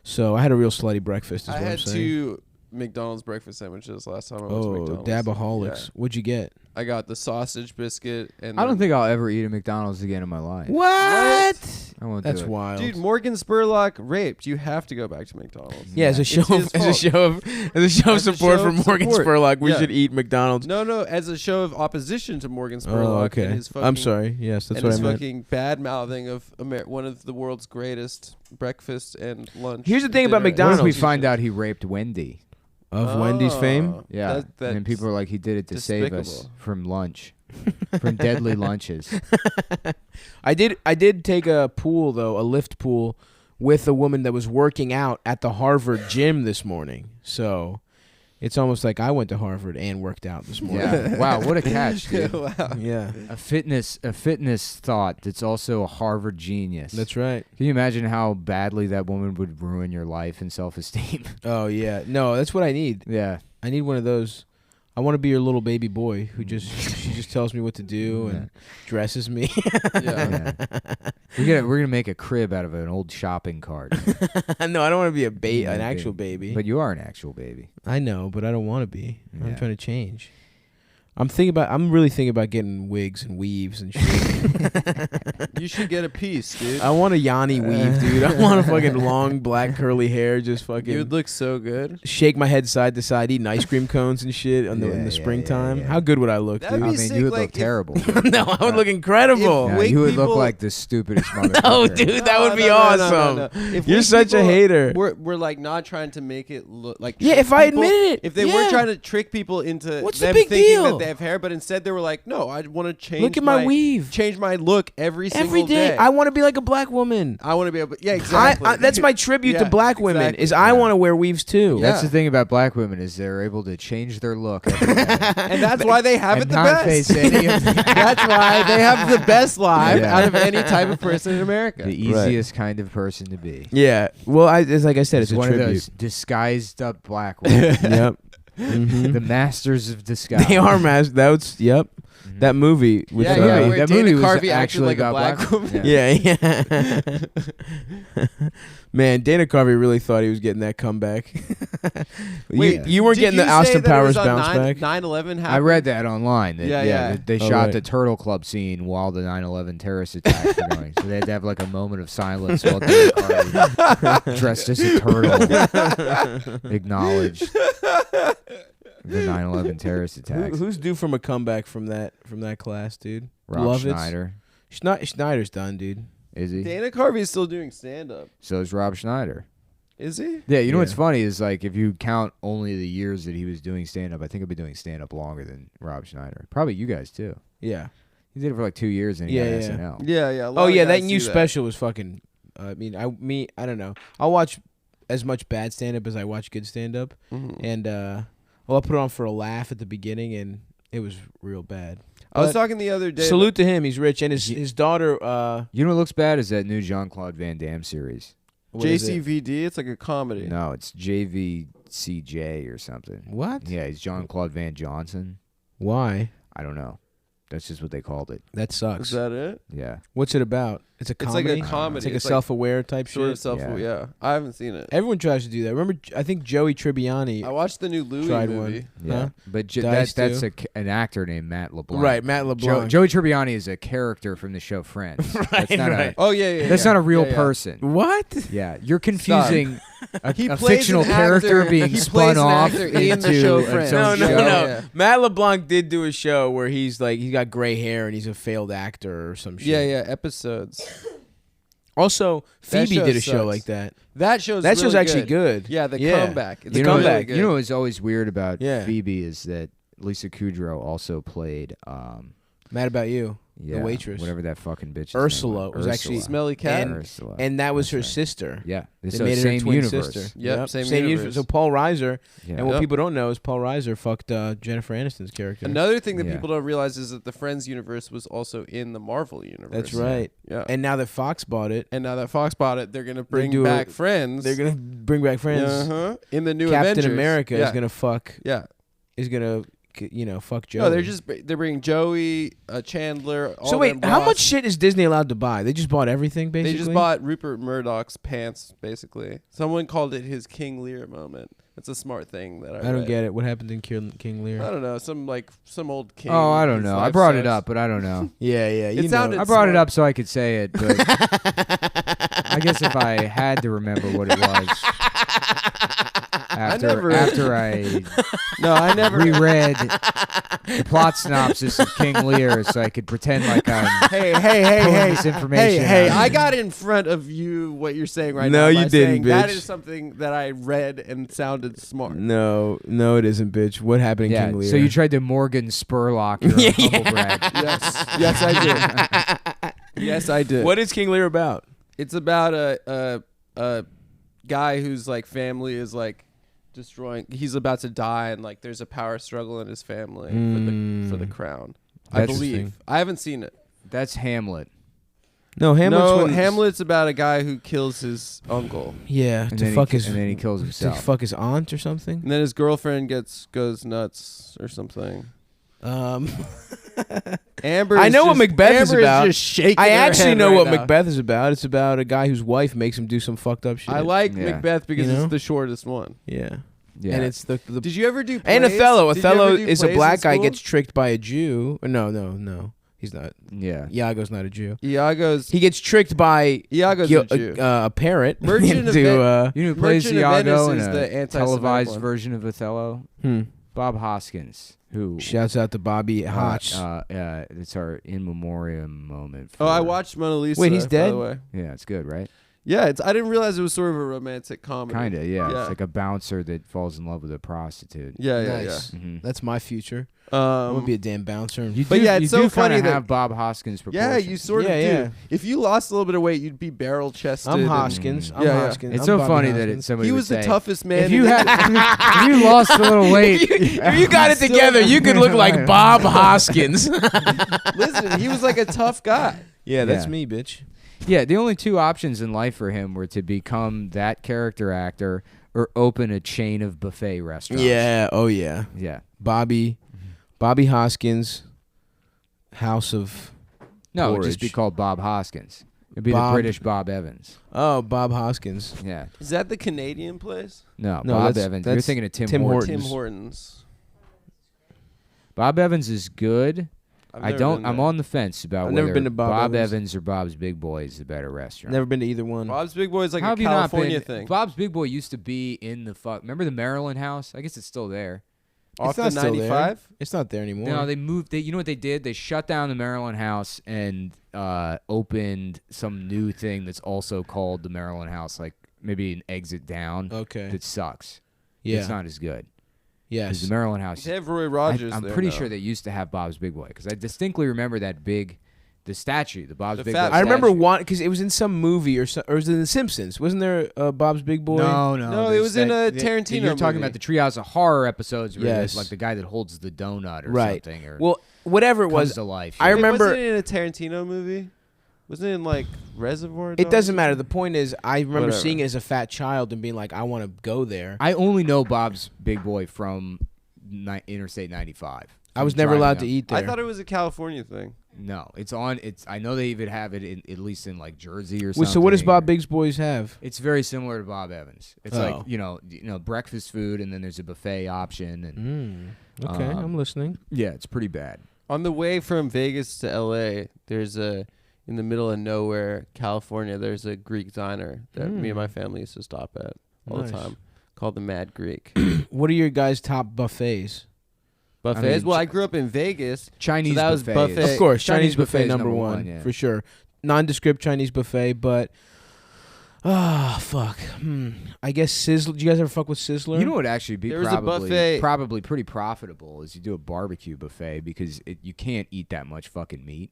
So I had a real slutty breakfast. Is I what I'm had saying. 2 McDonald's breakfast sandwiches last time I went to Oh, McDonald's. dabaholics! Yeah. What'd you get? I got the sausage biscuit and I don't then- think I'll ever eat a McDonald's again in my life. What? I won't That's do it. wild. Dude, Morgan Spurlock raped. You have to go back to McDonald's. Yeah, as a It's show his of as a fault. show of As a support show for of Morgan support. Spurlock, we Yeah. should eat McDonald's. No, as a show of opposition to Morgan Spurlock. Oh, okay. And his fucking, I'm sorry. Yes, that's and what his I meant. fucking bad mouthing of one of the world's greatest breakfast and lunch. Here's the thing about dinner What if we McDonald's. find out he raped Wendy? Of Wendy's fame. Yeah, That's and people are like, he did it to save us despicable. from lunch, from deadly lunches. I did take a pool though, a lift pool, with a woman that was working out at the Harvard gym this morning. So it's almost like I went to Harvard and worked out this morning. Yeah. Wow, what a catch, dude. Wow. Yeah, A fitness thought that's also a Harvard genius. that's right. Can you imagine how badly that woman would ruin your life and self-esteem? Oh yeah, no, that's what I need. Yeah. I need one of those. I want to be your little baby boy who she just tells me what to do and dresses me. Yeah. We're gonna make a crib out of an old shopping cart. No, I don't want to be Yeah, an actual baby. But you are an actual baby. I know, but I don't want to be. I'm Yeah. trying to change. I'm really thinking about getting wigs and weaves and shit. You should get a piece, dude. I want a Yanni weave, dude. I want a fucking long black curly hair, just You fucking would look so good. shake my head side to side, eating ice cream cones and shit in Yeah, the yeah, springtime. yeah, yeah. How good would I look, That'd I be dude? mean, sick, you would like, look if- terrible. No, I would look incredible. Yeah, Wig you would look people- like the stupidest motherfucker. No, dude, that would be awesome. If You're wig such a people hater. We're like not trying to make it look like. Yeah, trick if I people- admitted it, If they yeah. weren't trying to trick people into What's the them big thinking deal? that they have hair, but instead they were like, no, I want to change. Look at my weave. Change my look every single Every day, I want to be like a black woman. I want to be able. Yeah, exactly. That's my tribute to Yeah, black women. exactly. Is I want to wear weaves too. Yeah. That's the thing about black women is they're able to change their look every day. and that's why they have it and the not face best. any of the, That's why they have the best life Yeah. out of any type of person in America. the easiest kind of person to be. Yeah. Well, it's like I said, it's a one of tribute. those disguised up black women. Yep. Mhm. The masters of disguise. They are masked. Yep. Mhm. That movie. With, Yeah, yeah, where that Dana movie was Carvey acted actually like a about black woman. Yeah. Man, Dana Carvey really thought he was getting that comeback. Wait, you weren't did getting you the say Austin that it Powers was on bounce back. 9/11 happened? I read that online. That, Yeah. They Oh, shot right. the Turtle Club scene while the 9/11 terrorist attacks were going. So they had to have like a moment of silence while Dana Carvey, dressed as a turtle, acknowledged The 9/11 terrorist attacks. Who's due from a comeback from that class, dude? Rob Lovitz? Schneider. Schneider's done, dude. Is he? Dana Carvey is still doing stand-up. So is Rob Schneider. Is he? Yeah, you know what's Yeah. funny is like if you count only the years that he was doing stand-up, I think I've been doing stand-up longer than Rob Schneider. Probably you guys too. Yeah. He did it for like 2 years and he got SNL. Yeah, yeah. Oh yeah, that new special was fucking. I don't know. I'll watch as much bad stand-up as I watch good stand-up, and I'll put it on for a laugh at the beginning, and it was real bad. I was But talking the other day. salute to him. He's rich, and his daughter. You know what looks bad is that new Jean-Claude Van Damme series. What is it? JCVD. It's like a comedy. No, it's JVCJ or something. What? Yeah, he's Jean-Claude Van Johnson. Why? I don't know. That's just what they called it. That sucks. Is that it? Yeah. What's it about? It's a It's like comedy. a comedy. It's like a It's self-aware type Sort of shit. self. Yeah. Yeah. I haven't seen it. Everyone tries to do that. Remember, I think Joey Tribbiani. I watched the new Louis Tried movie. one. Yeah. Huh? But Dice that's too? an actor named Matt LeBlanc. Right, Matt LeBlanc. Joey Tribbiani is a character from the show Friends. That's not right. Oh yeah. That's yeah. not a real Yeah, yeah. person. What? Yeah, you're confusing a He plays fictional an character actor- being he spun plays an off actor into in the show its Friends. own No, show. Yeah. Matt LeBlanc did do a show where he's got gray hair and he's a failed actor or some shit. Yeah. Episodes. Also, That Phoebe show did a show sucks. like that. That show's That show's really actually good. Yeah, the Yeah. comeback. It's The You know, comeback. really good. you know what's always weird about Yeah. Phoebe is that Lisa Kudrow also played Mad About You, yeah, the waitress. whatever that fucking bitch. Ursula was actually- Smelly Cat. And- Ursula. And that was That's her right. sister. Yeah, They so made it her same twin universe. sister. Yep, same universe. So Paul Reiser, Yeah. and what Yep. people don't know is Paul Reiser fucked Jennifer Aniston's character. Another thing that Yeah. people don't realize is that the Friends universe was also in the Marvel universe. That's right. Yeah. And now that Fox bought it, And now that Fox bought it, they're gonna bring do back a- Friends. they're gonna bring back Friends. Uh-huh. In the new Captain Avengers. America yeah. is gonna fuck. Yeah. Is gonna fuck Joey. No, they're bringing Joey, Chandler. All So wait, them how Ross. much shit is Disney allowed to buy? They just bought everything, basically. They just bought Rupert Murdoch's pants, basically. Someone called it his King Lear moment. That's a smart thing that I don't get it. What happened in King Lear? I don't know. Some old king. Oh, I don't whose know. I life brought it sucks. up, but I don't know. Yeah. It You know. sounded- I brought it smart. up so I could say it, but I guess if I had to remember what it was after I No, I never. reread the plot synopsis of King Lear, so I could pretend like I'm Hey, pulling this information. Hey, out. I got in front of you what you're saying right No, now. you by didn't, saying That bitch. is something that I read and sounded smart. No, it isn't, bitch. What happened in Yeah, King Lear? so you tried to Morgan Spurlock your humble brag. Yes, I did. Yes, I did. What is King Lear about? It's about a guy whose like family is like destroying. He's about to die, and like there's a power struggle in his family for the crown. I That's believe. interesting. I haven't seen it. That's Hamlet. No, Hamlet's when- Hamlet's about a guy who kills his uncle, Yeah, And to then fuck he, his and then he kills to himself. fuck his aunt or something. and then his girlfriend goes nuts or something. Amber. I is know what just- Macbeth is Amber about. just shaking I her actually head know right what now. Macbeth is about. It's about a guy whose wife makes him do some fucked up shit. I like Yeah. Macbeth because You know? it's the shortest one. Yeah. Yeah. And it's the Did you ever do? and plays? Othello. Did you ever Othello do is a plays in black guy school? gets tricked by a Jew. No. He's not. yeah. Iago's not a Jew. Iago's He gets tricked by Iago's Gil- a Jew. a parrot. Merchant of into, You know who plays Merchant of Iago in Venice is a the anti-Semitic televised one. version of Othello? Bob Hoskins, who Shouts out to Bobby Hotch. it's our in memoriam moment. Oh, I for- watched Mona Lisa. Wait, he's by dead? the way. Yeah, it's good, right? Yeah, I didn't realize it was sort of a romantic comedy. Kinda, yeah. Yeah. It's like a bouncer that falls in love with a prostitute. Yeah, Nice. Mhm. That's my future. yeah. I'm gonna be a damn bouncer. You But do, yeah, it's you so do funny kinda that- have Bob Hoskins proportions. Yeah, you sort of Yeah, do. yeah. If you lost a little bit of weight, you'd be barrel chested. I'm Hoskins. I'm Yeah, yeah. Hoskins. It's I'm so Bobby funny that Hoskins. it's somebody He would was the say, toughest man. If you in had, the- if you lost a little weight, If you got it Still- together, you could look like Bob Hoskins. Listen, he was like a tough guy. Yeah, that's Yeah. me, bitch. yeah, the only two options in life for him were to become that character actor or open a chain of buffet restaurants. Yeah. Oh yeah. Yeah. Bobby Hoskins, House of. No, it'd just be Porridge. called Bob Hoskins. It'd be Bob- the British Bob Evans. Oh, Bob Hoskins. Yeah. Is that the Canadian place? No, No, Bob that's- Evans. You're that's thinking of Tim Tim Hortons. Tim Hortons. Bob Evans is good. I don't. I'm on the fence about I've whether never been to Bob Evans or Bob's Big Boy is the better restaurant. Never been to either one. Bob's Big Boy is like How a have you not California been? thing. Bob's Big Boy used to be in the Remember the Maryland House? I guess it's still there. Off It's the not still there. 95? It's not there anymore. No, they moved. You know what they did? They shut down the Maryland House and opened some new thing that's also called the Maryland House, like maybe an exit down. Okay. That sucks. Yeah. It's not as good. 'Cause Yes. the Maryland House. They have Roy Rogers I'm there pretty now. sure they used to have Bob's Big Boy because I distinctly remember the statue, the Bob's The Big fat Boy. I remember statue. one because it was in some movie or was it in The Simpsons? Wasn't there Bob's Big Boy? No, No, it there's was in a Tarantino You're talking movie. about the Treehouse of Horror episodes, where Yes. there's, like the guy that holds the donut or Right. something, or Well, whatever it comes was, to life. I Wait, remember. wasn't it in a Tarantino movie? Wasn't it in like Reservoir It Dogs? doesn't matter. The point is, I remember Whatever. seeing it as a fat child and being like, I want to go there. I only know Bob's Big Boy from Interstate 95. I was From never driving allowed up. to eat there. I thought it was a California thing. No, it's on. I know they even have it at least in like Jersey or Wait, something. so what does Bob or- Big's Boys have? It's very similar to Bob Evans. It's Oh. like you know breakfast food, and then there's a buffet option, and Okay, Um, I'm listening. yeah, it's pretty bad. On the way from Vegas to LA, there's in the middle of nowhere, California, there's a Greek diner that me and my family used to stop at all Nice. the time called the Mad Greek. What are your guys' top buffets? Buffets? mean, Well, I grew up in Vegas. Chinese So that was buffet. buffet. Of course, Chinese buffet buffet is number one yeah. for sure. Nondescript Chinese buffet, but fuck. I guess Sizzler. Do you guys ever fuck with Sizzler? You know what would actually be There was a buffet- probably pretty profitable is you do a barbecue buffet because you can't eat that much fucking meat.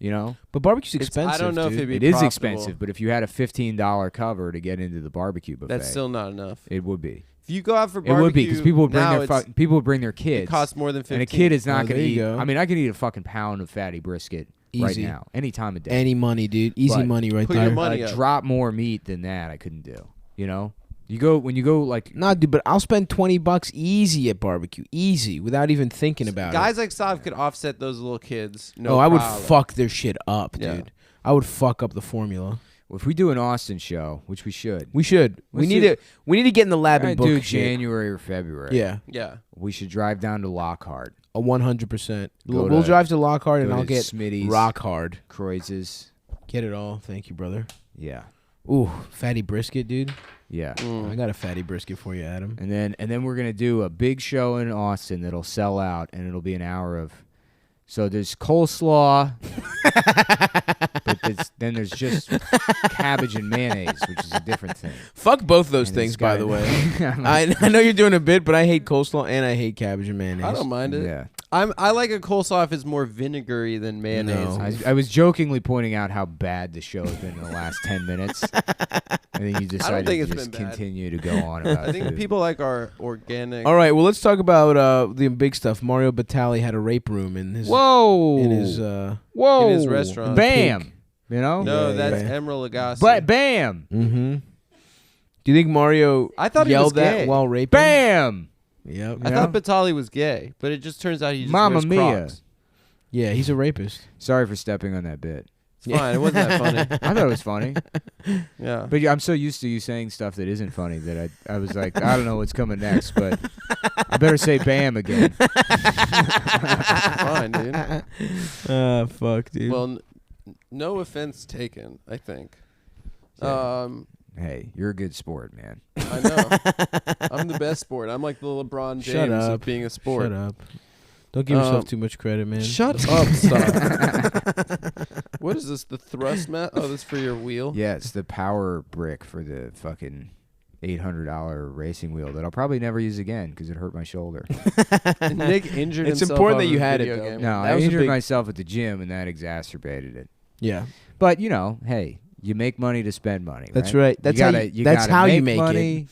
You know, but barbecue's It's- expensive. I don't know if dude. it'd be it is profitable. expensive, but if you had a $15 cover to get into the barbecue buffet, That's still not enough. it would be. If you go out for It barbecue, would be because people would bring now their people would bring their kids. It costs more than 15. and a kid is not Oh, going to there you eat. go. I mean, I can eat a fucking pound of fatty brisket right Easy. now, any time of day. Any money, dude. Easy But money right put your there. money a up. drop more meat than that, I couldn't do. You know, when you go like Nah, dude, but I'll spend $20 easy at barbecue, easy, without even thinking about Guys it. like Sav could offset those little kids. No I would problem. fuck their shit up, Yeah. dude. I would fuck up the formula. well, if we do an Austin show, which we should, We should. We Let's need do- to. We need to get in the lab I and book do shit. January or February. Yeah, Yeah. we should drive down to Lockhart, 100%. Go We'll to- drive to Lockhart and go I'll to get Smitty's, rock hard. Kreuz's. Get it all. Thank you, brother. Yeah, Ooh, fatty brisket, dude. yeah. I got a fatty brisket for you, Adam. And then we're gonna do a big show in Austin that'll sell out, and it'll be an hour of. So there's coleslaw, but then there's just cabbage and mayonnaise, which is a different thing. Fuck both those And things, this by guy- the way. I know you're doing a bit, but I hate coleslaw and I hate cabbage and mayonnaise. I don't mind it. Yeah. I like a coleslaw if it's more vinegary than mayonnaise. No. I was jokingly pointing out how bad the show has been in the last 10 minutes. And then you decided think to it's just been bad. continue to go on about I think food. people like our organic. All right, well, let's talk about the big stuff. Mario Batali had a rape room in his Whoa! in his Whoa! in his restaurant. Bam! Pink. You know? No, Yeah, that's yeah. Emerald Lagasse. But bam! Mm-hmm. Do you think Mario I thought he was yelled that gay. while raping? Bam! Yep. I Yeah. thought Batali was gay, but it just turns out he just Mamma wears mia. Crocs. Yeah, he's a rapist. Sorry for stepping on that bit. It's fine. It wasn't that funny. I thought it was funny. Yeah. But yeah, I'm so used to you saying stuff that isn't funny that I was like, I don't know what's coming next, but I better say bam again. Fine, dude. Fuck, dude. Well, no offense taken, I think. Yeah. Hey, you're a good sport, man. I know. I'm the best sport. I'm like the LeBron James Shut of up. being a sport. Shut up. Don't give yourself Um, too much credit, man. Shut up, stop. What is this? The thrust mat? Oh, this is for your wheel? Yeah, it's the power brick for the fucking $800 racing wheel that I'll probably never use again because it hurt my shoulder. Nick injured It's himself important on that you a had it, video though. game. No, That I was a injured big- myself at the gym, and that exacerbated it. Yeah. But, you know, hey, you make money to spend money, That's right? right. That's you how gotta, you- that's gotta how you make make it. money.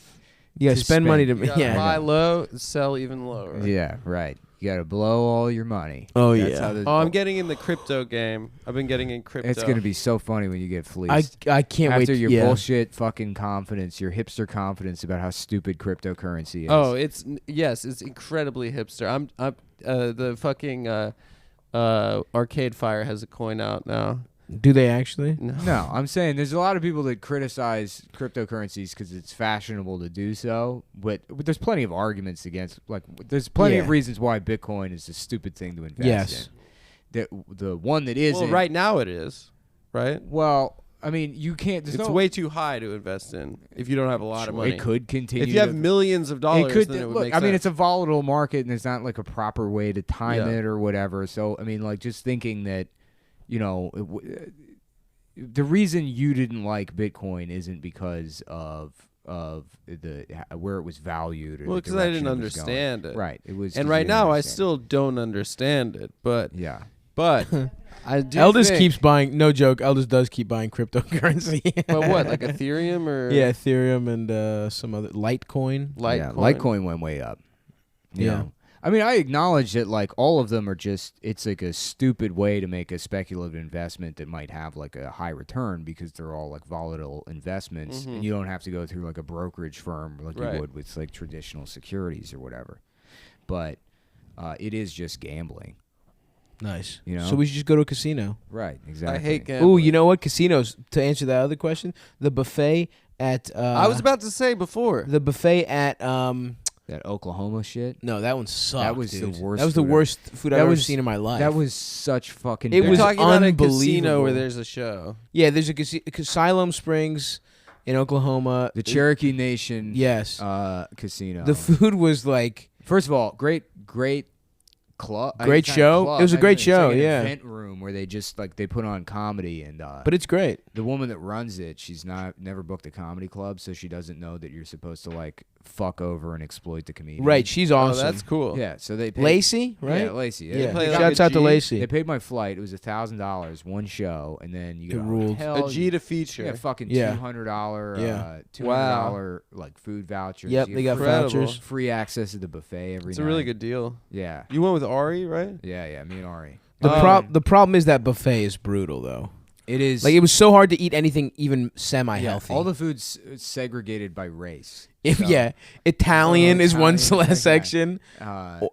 You gotta to spend money to You gotta yeah. buy low, sell even lower. Yeah, right. You got to blow all your money. Oh That's yeah. how this- Oh, I'm getting in the crypto game. I've been getting in crypto. It's going to be so funny when you get fleeced. I can't wait. After your yeah. bullshit fucking confidence, your hipster confidence about how stupid cryptocurrency is. Oh, it's incredibly hipster. I'm the fucking Arcade Fire has a coin out now. Do they actually? No, I'm saying there's a lot of people that criticize cryptocurrencies because it's fashionable to do so, but there's plenty of arguments against. Like, there's plenty of Yeah. reasons why Bitcoin is a stupid thing to invest Yes. in. the one that isn't. Well, right now it is, right? Well, I mean, you can't. It's way too high to invest in if you don't have a lot of money. It could continue. If you have millions of dollars, then it would make sense. I mean, it's a volatile market, and there's not like a proper way to time it or whatever. So, I mean, like just thinking that, the reason you didn't like Bitcoin isn't because of the where it was valued. Or because I didn't understand it. Right. It was. And right now, I still don't understand it. But But I do. Eldest keeps buying. No joke. Eldest does keep buying cryptocurrency. But what, like Ethereum or? Yeah, Ethereum and some other Litecoin. Litecoin went way up. You know? I mean, I acknowledge that like all of them are just. It's like a stupid way to make a speculative investment that might have like a high return because they're all like volatile investments, and you don't have to go through like a brokerage firm like you would with like traditional securities or whatever. But it is just gambling. Nice. You know? So we should just go to a casino. Right, exactly. I hate gambling. Ooh, you know what? Casinos, to answer that other question, the buffet at... I was about to say before. The buffet at... that Oklahoma shit? No, that one sucked, That was dude. the worst. That was the worst food I've ever seen in my life. That was such fucking... It bad. was talking about a unbelievable. casino where there's a show. Yeah, there's a Siloam Springs in Oklahoma. The Cherokee Nation Yes. casino. The food was like... First of all, great club. Great show. It was a great show, like an yeah. event room where they just like they put on comedy and. But it's great. The woman that runs it, she's never booked a comedy club, so she doesn't know that you're supposed to like fuck over and exploit the comedian. Right, she's awesome. Oh, that's cool. Yeah, so they paid, Lacey, right? Yeah, Lacey. Yeah. Play like Shouts a out to G. Lacey. They paid my flight. It was $1,000 one show, and then you It got ruled. hotel, A G to feature. Yeah, fucking Yeah. $200. Yeah. $200 like food vouchers. Yep, You they get got Incredible. vouchers. free access to the buffet every It's night. a really good deal. Yeah. You went with Ari, right? Yeah, me and Ari. The problem is that buffet is brutal, though. It is Like, it was so hard to eat anything even semi-healthy. all the food's segregated by race. Yeah, Italian is one Italian, okay. section,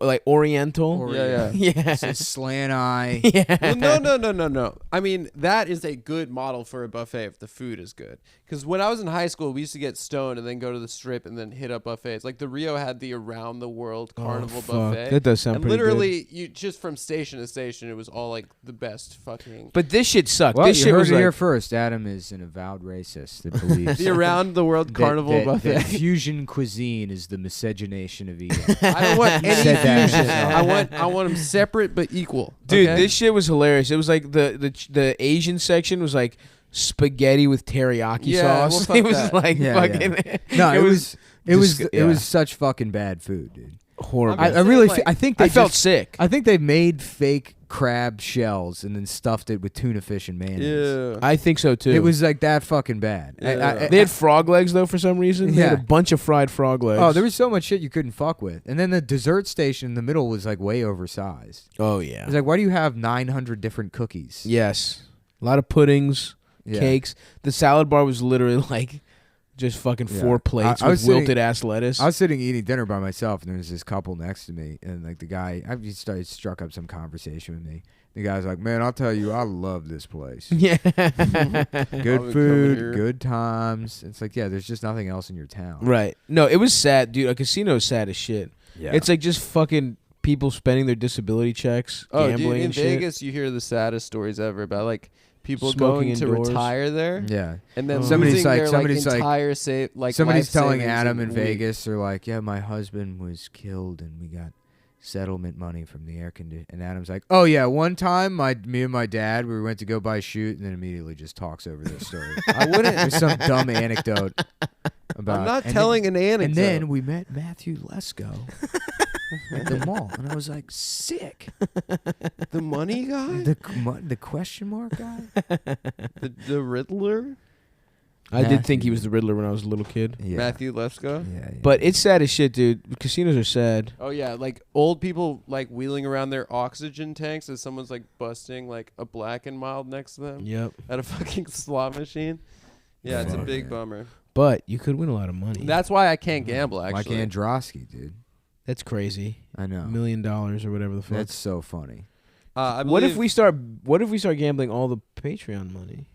like Oriental. Yeah. Yeah. So slant eye. Yeah. Well, no. I mean, that is a good model for a buffet if the food is good. Because when I was in high school, we used to get stoned and then go to the strip and then hit up buffets. Like the Rio had the Around the World Carnival buffet. That does sound and pretty literally, you just from station to station, it was all like the best fucking. But this shit sucked. Well, this you shit heard was it like here first. Adam is an avowed racist that believes The Around the World Carnival that buffet. fusion cuisine is the miscegenation of eating. I don't want any said that fusion. himself. I want them separate but equal. dude, okay? this shit was hilarious. It was like the Asian section was like spaghetti with teriyaki Yeah, sauce. well, it fuck was that. like Yeah, fucking. No, it was yeah. such fucking bad food, dude. horrible. I'm I really saying, I think they I felt just- sick. I think they made fake crab shells and then stuffed it with tuna fish and mayonnaise. Yeah. I think so too. It was like that fucking bad. Yeah. They had frog legs though for some reason. They had a Yeah. bunch of fried frog legs. Oh, there was so much shit you couldn't fuck with. And then the dessert station in the middle was like way oversized. Oh It yeah. was like, why do you have 900 different cookies? Yes. A lot of puddings, Yeah. cakes. The salad bar was literally like just fucking Yeah. 4 plates I was with sitting- wilted ass lettuce. I was sitting eating dinner by myself, and there was this couple next to me, and like the guy, struck up some conversation with me. The guy's like, "Man, I'll tell you, I love this place. yeah. Good I'll food, come here." good times." It's like, yeah, there's just nothing else in your town. Right. No, it was sad, dude. A casino is sad as shit. Yeah, It's like just fucking people spending their disability checks, Oh, gambling dude, in and shit. Vegas, you hear the saddest stories ever about like people Smoking going to indoors. retire there yeah. and then Somebody's losing like- their somebody's like- entire save like Somebody's life telling savings Adam in a week. Vegas, they're like, "Yeah, my husband was killed, and we got settlement money from the air conditioner." And Adam's like, "Oh yeah, one time, me and my dad, we went to go buy shoot," and then immediately just talks over their story. I wouldn't. There's some dumb anecdote about. I'm not and telling then, an anecdote. And then we met Matthew Lesko at the mall, and I was like, "Sick." the money guy, The question mark guy. the Riddler, I did think he was the Riddler when I was a little kid. Yeah. Matthew Lesko. Yeah. But it's sad as shit, dude. Casinos are sad. Oh yeah, like old people like wheeling around their oxygen tanks as someone's like busting like a Black and Mild next to them Yep. at a fucking slot machine. Yeah, it's a Fuck, big man. bummer. But you could win a lot of money. That's why I can't gamble. Actually, Like Androsky, dude. That's crazy. I know. $1 million or whatever the fuck. That's so funny. I What if believe- we start gambling all the Patreon money?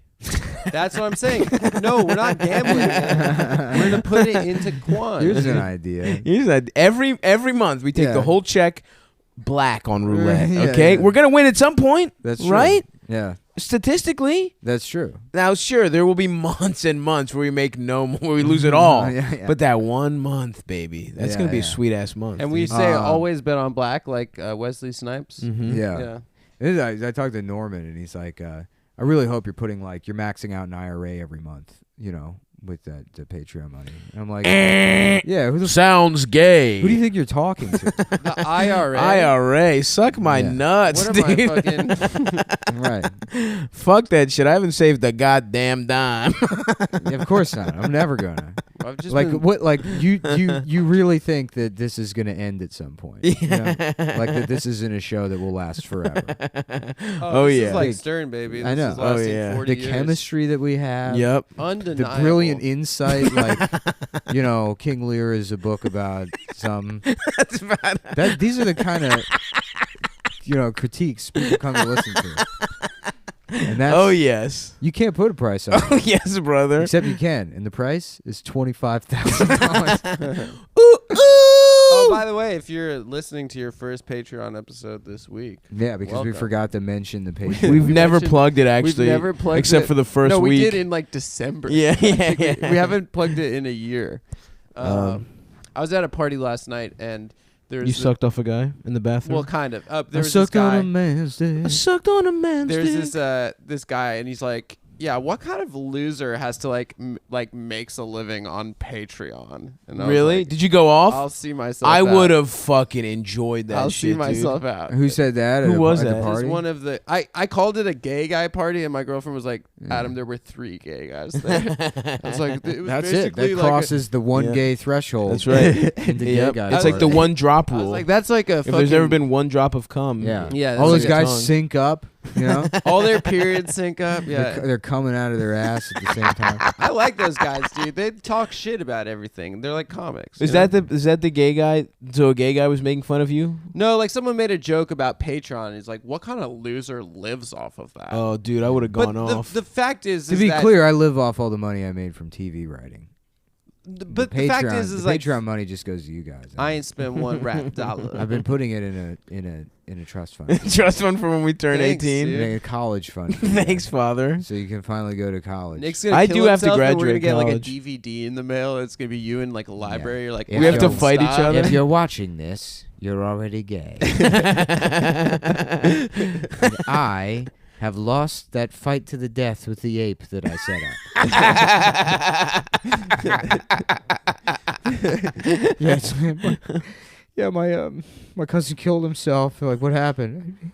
That's what I'm saying. No, we're not gambling. We're gonna put it into Quan. Here's an idea. Here's that every month we take Yeah. the whole check, black on roulette. Yeah, Okay, yeah. we're gonna win at some point. That's true. right. Yeah, Statistically, that's true. now sure there will be months and months where we make where we lose it all. Yeah. But that 1 month, baby, that's Yeah, gonna be a yeah. sweet ass month. And we dude. say always bet on black, like Wesley Snipes. Mhm. Yeah. I talked to Norman, and he's like, I really hope you're putting like you're maxing out an IRA every month, with the Patreon money. And I'm like, yeah, Sounds gay. who do you think you're talking to? The IRA. IRA, suck my Yeah. nuts, What am I dude. fucking? Right? Fuck that shit. I haven't saved a goddamn dime. Yeah, of course not. I'm never gonna. I've just Like been- what? Like you really think that this is gonna end at some point? You know? Like that this isn't a show that will last forever. Oh, this yeah. is like Big- Stern, baby. I This know. is lasting Oh, yeah. 40 The years. chemistry that we have. Yep. Undeniable. The brilliant insight, like King Lear is a book about some. These are the kind of critiques people come to listen to. And that's, Oh yes. you can't put a price on Oh it. yes, brother. Except you can, and the price is $25,000. Oh, by the way, if you're listening to your first Patreon episode this week, Yeah, because we Welcome. forgot to mention the Patreon. We've never mentioned- plugged it actually. we've never plugged except it. for the first no, week. we did in like December. Yeah, yeah, yeah. We haven't plugged it in a year. Um, I was at a party last night, and there's You sucked off a guy in the bathroom. well, kind of. I There was this sucked on guy. a man's dick. I sucked on a man's There's dick. this guy, and he's like, yeah, what kind of loser has to like makes a living on Patreon? And I was Really? like, Did you go off? I'll see myself. I out. would have fucking enjoyed that I'll shit, see myself dude. out. Who said that? Who was at that? the It It was party? one of the I called it a gay guy party, and my girlfriend was like, Adam, there were 3 gay guys there. I was like, it was That's it. basically That like crosses the one Yeah. gay threshold. That's right. in the Yep. gay guy It's like the party. one drop I was rule. like, that's like a if there's fucking- ever been one drop of cum, Yeah. Yeah, All that's those like a guys tongue. sync up. all their periods sync up. Yeah. They're coming out of their ass at the same time. I like those guys, dude. They talk shit about everything. They're like comics. Is you know? that the gay guy? So a gay guy was making fun of you? No, like someone made a joke about Patreon. He's like, what kind of loser lives off of that? Oh, dude, I would have but gone off. the fact is To be that clear, I live off all the money I made from TV writing. but the fact is the like Patreon money just goes to you guys. I ain't spent one rap dollar. I've been putting it in a trust fund, Trust fund for when we turn Thanks, 18. dude. in a college fund. Thanks, Father. So you can finally go to college. Nick's gonna I kill do have to himself, and we're graduate gonna get like a college. DVD in the mail. It's gonna be you in like a library. You're like, If We have to you're- fight each other. If you're watching this, you're already gay. And I have lost that fight to the death with the ape that I set up. Yeah, my cousin killed himself. Like, what happened?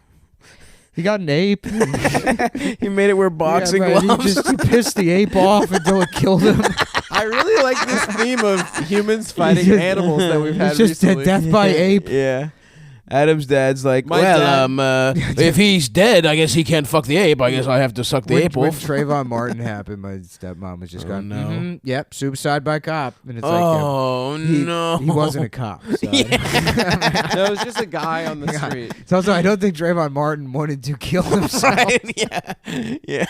He got an ape. He made it wear boxing gloves. He pissed the ape off until it killed him. I really like this theme of humans fighting just- animals that we've had It's just recently. death by ape. Yeah. Adam's dad's like, My if he's dead, I guess he can't fuck the ape. I guess I have to suck the ape When off. Trayvon Martin happened, my stepmom was just Oh, going, no. yep, suicide by cop. And it's Oh, like, he, no. he wasn't a cop. So, No, it was just a guy on the Yeah. street. so also, I don't think Trayvon Martin wanted to kill himself. Right? Yeah.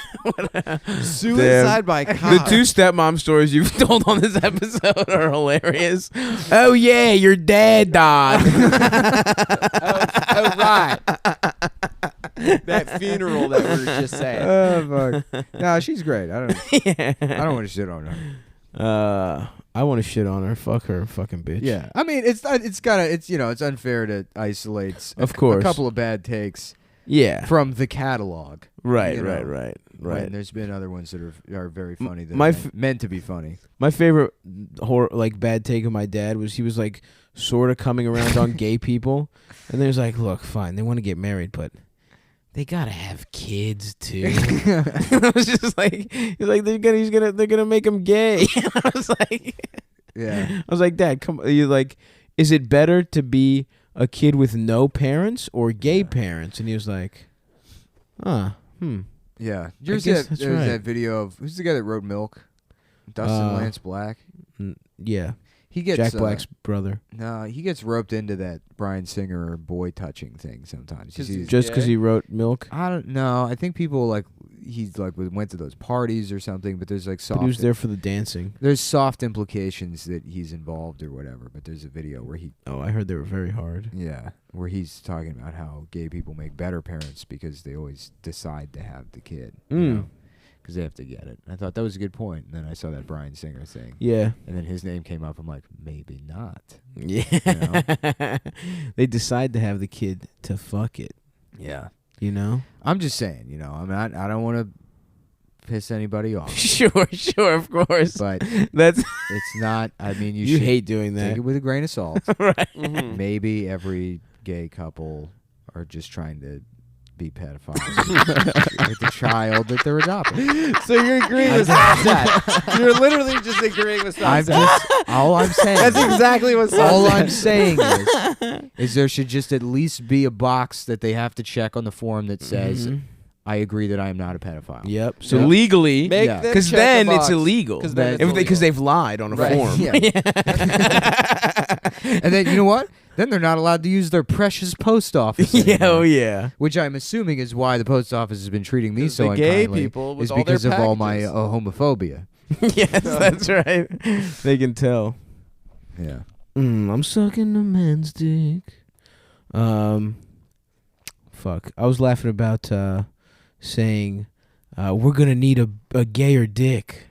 Suicide by cop. The 2 stepmom stories you've told on this episode are hilarious. Oh, yeah, your dad died. Oh, right. That funeral that we were just saying. Oh, fuck. No, she's great. I don't want to shit on her. I want to shit on her. Fuck her, fucking bitch. Yeah, I mean, it's unfair to isolate Of course. a couple of bad takes Yeah. from the catalog. Right, you know, right. When there's been other ones that are very funny that my are f- meant to be funny. My favorite bad take of my dad was he was like sort of coming around on gay people, and then he was like, "Look, fine, they want to get married, but they gotta have kids too." And I was just like, he's like, they're gonna make them gay. I was like, Yeah. I was like, Dad, come. You like, is it better to be a kid with no parents or gay parents? And he was like, Yeah. I There's guess that's right. that video of who's the guy that wrote Milk? Dustin Lance Black. Yeah, He gets Jack Black's brother. No, he gets roped into that Bryan Singer boy touching thing sometimes. You see- Just because he wrote Milk. I don't know. I think people like he's like went to those parties or something, but there's like But soft. he was there for the dancing. There's soft implications that he's involved or whatever. But there's a video where Oh, I heard they were very hard. where he's talking about how gay people make better parents because they always decide to have the kid. Because they have to get it. I thought that was a good point. And then I saw that Bryan Singer thing. Yeah. And then his name came up. I'm like, maybe not. Yeah. You know? They decide to have the kid to fuck it. Yeah. You know? I'm just saying, you know, I don't want to piss anybody off. Sure, of course. But That's it's not, I mean, you should hate doing take that. it with a grain of salt. Right. Maybe every gay couple are just trying to be pedophiles with the child that they're adopting. So you're agreeing with that. You're literally just agreeing with All I'm saying. That's exactly what All Sam I'm saying is there should just at least be a box that they have to check on the form that says, I agree that I am not a pedophile. Yep. So Yep. legally, Make Yeah. them because check then the it's box. illegal. 'Cause then it's Because illegal. they've lied on a Right. form. Yeah. And then, you know what? Then they're not allowed to use their precious post office Yeah, anymore. oh yeah. Which I'm assuming is why the post office has been treating me 'Cause so the gay unkindly, people with is all their because of all my packages. homophobia. Yes, that's right. They can tell. Yeah. I'm sucking a man's dick. Fuck. I was laughing about saying we're gonna need a gayer dick.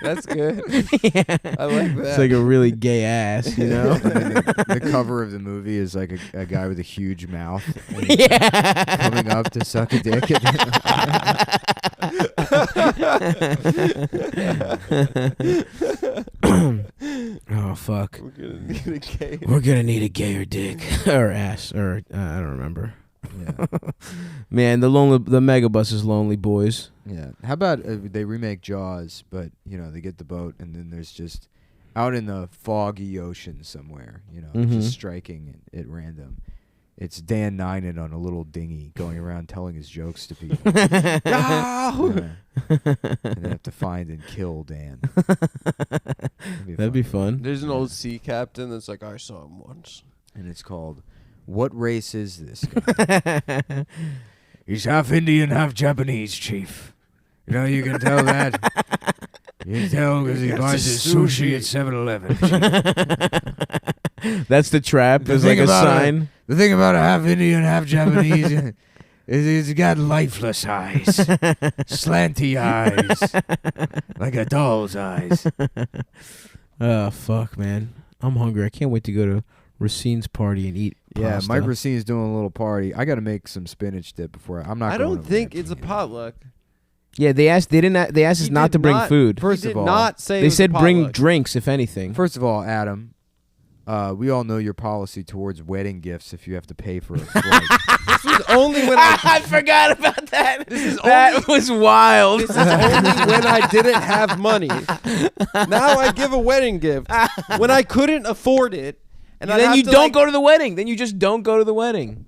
That's good. Yeah. I like that. It's like a really gay ass, you know? The cover of the movie is like a guy with a huge mouth and he's Yeah. coming up to suck a dick. Oh fuck. We're gonna need a gay. We're gonna need a gayer dick or ass or I don't remember. Yeah. Man, the megabus is lonely, boys. Yeah. How about they remake Jaws, but you know they get the boat and then there's just out in the foggy ocean somewhere, you know, Mhm. just striking at random. It's Dan Ninen on a little dinghy going around telling his jokes to people. Yeah. And they have to find and kill Dan. That'd be fun. There's an old sea captain that's like, I saw him once. And it's called What Race Is This Guy? He's half Indian, half Japanese, Chief. You know, you can tell that. You can tell because he buys his sushi at 7-Eleven. That's the trap. The There's like thing a about sign. The thing about a half Indian, half Japanese is he's got lifeless eyes, slanty eyes, like a doll's eyes. Oh fuck, man! I'm hungry. I can't wait to go to Racine's party and eat. Yeah, pasta. Mike Racine is doing a little party. I got to make some spinach dip before I'm not. I going don't over think there it's a for you. potluck. Yeah, they asked. They didn't. They asked us He not did to bring not- food. First he of did all, not say it They was a said bring potluck. drinks, if anything. First of all, Adam, we all know your policy towards wedding gifts if you have to pay for a flight. This was only when I forgot about that. This is That was wild. This is only when I didn't have money. Now I give a wedding gift when I couldn't afford it, and I'd then have you to, don't like, go to the wedding. Then you just don't go to the wedding.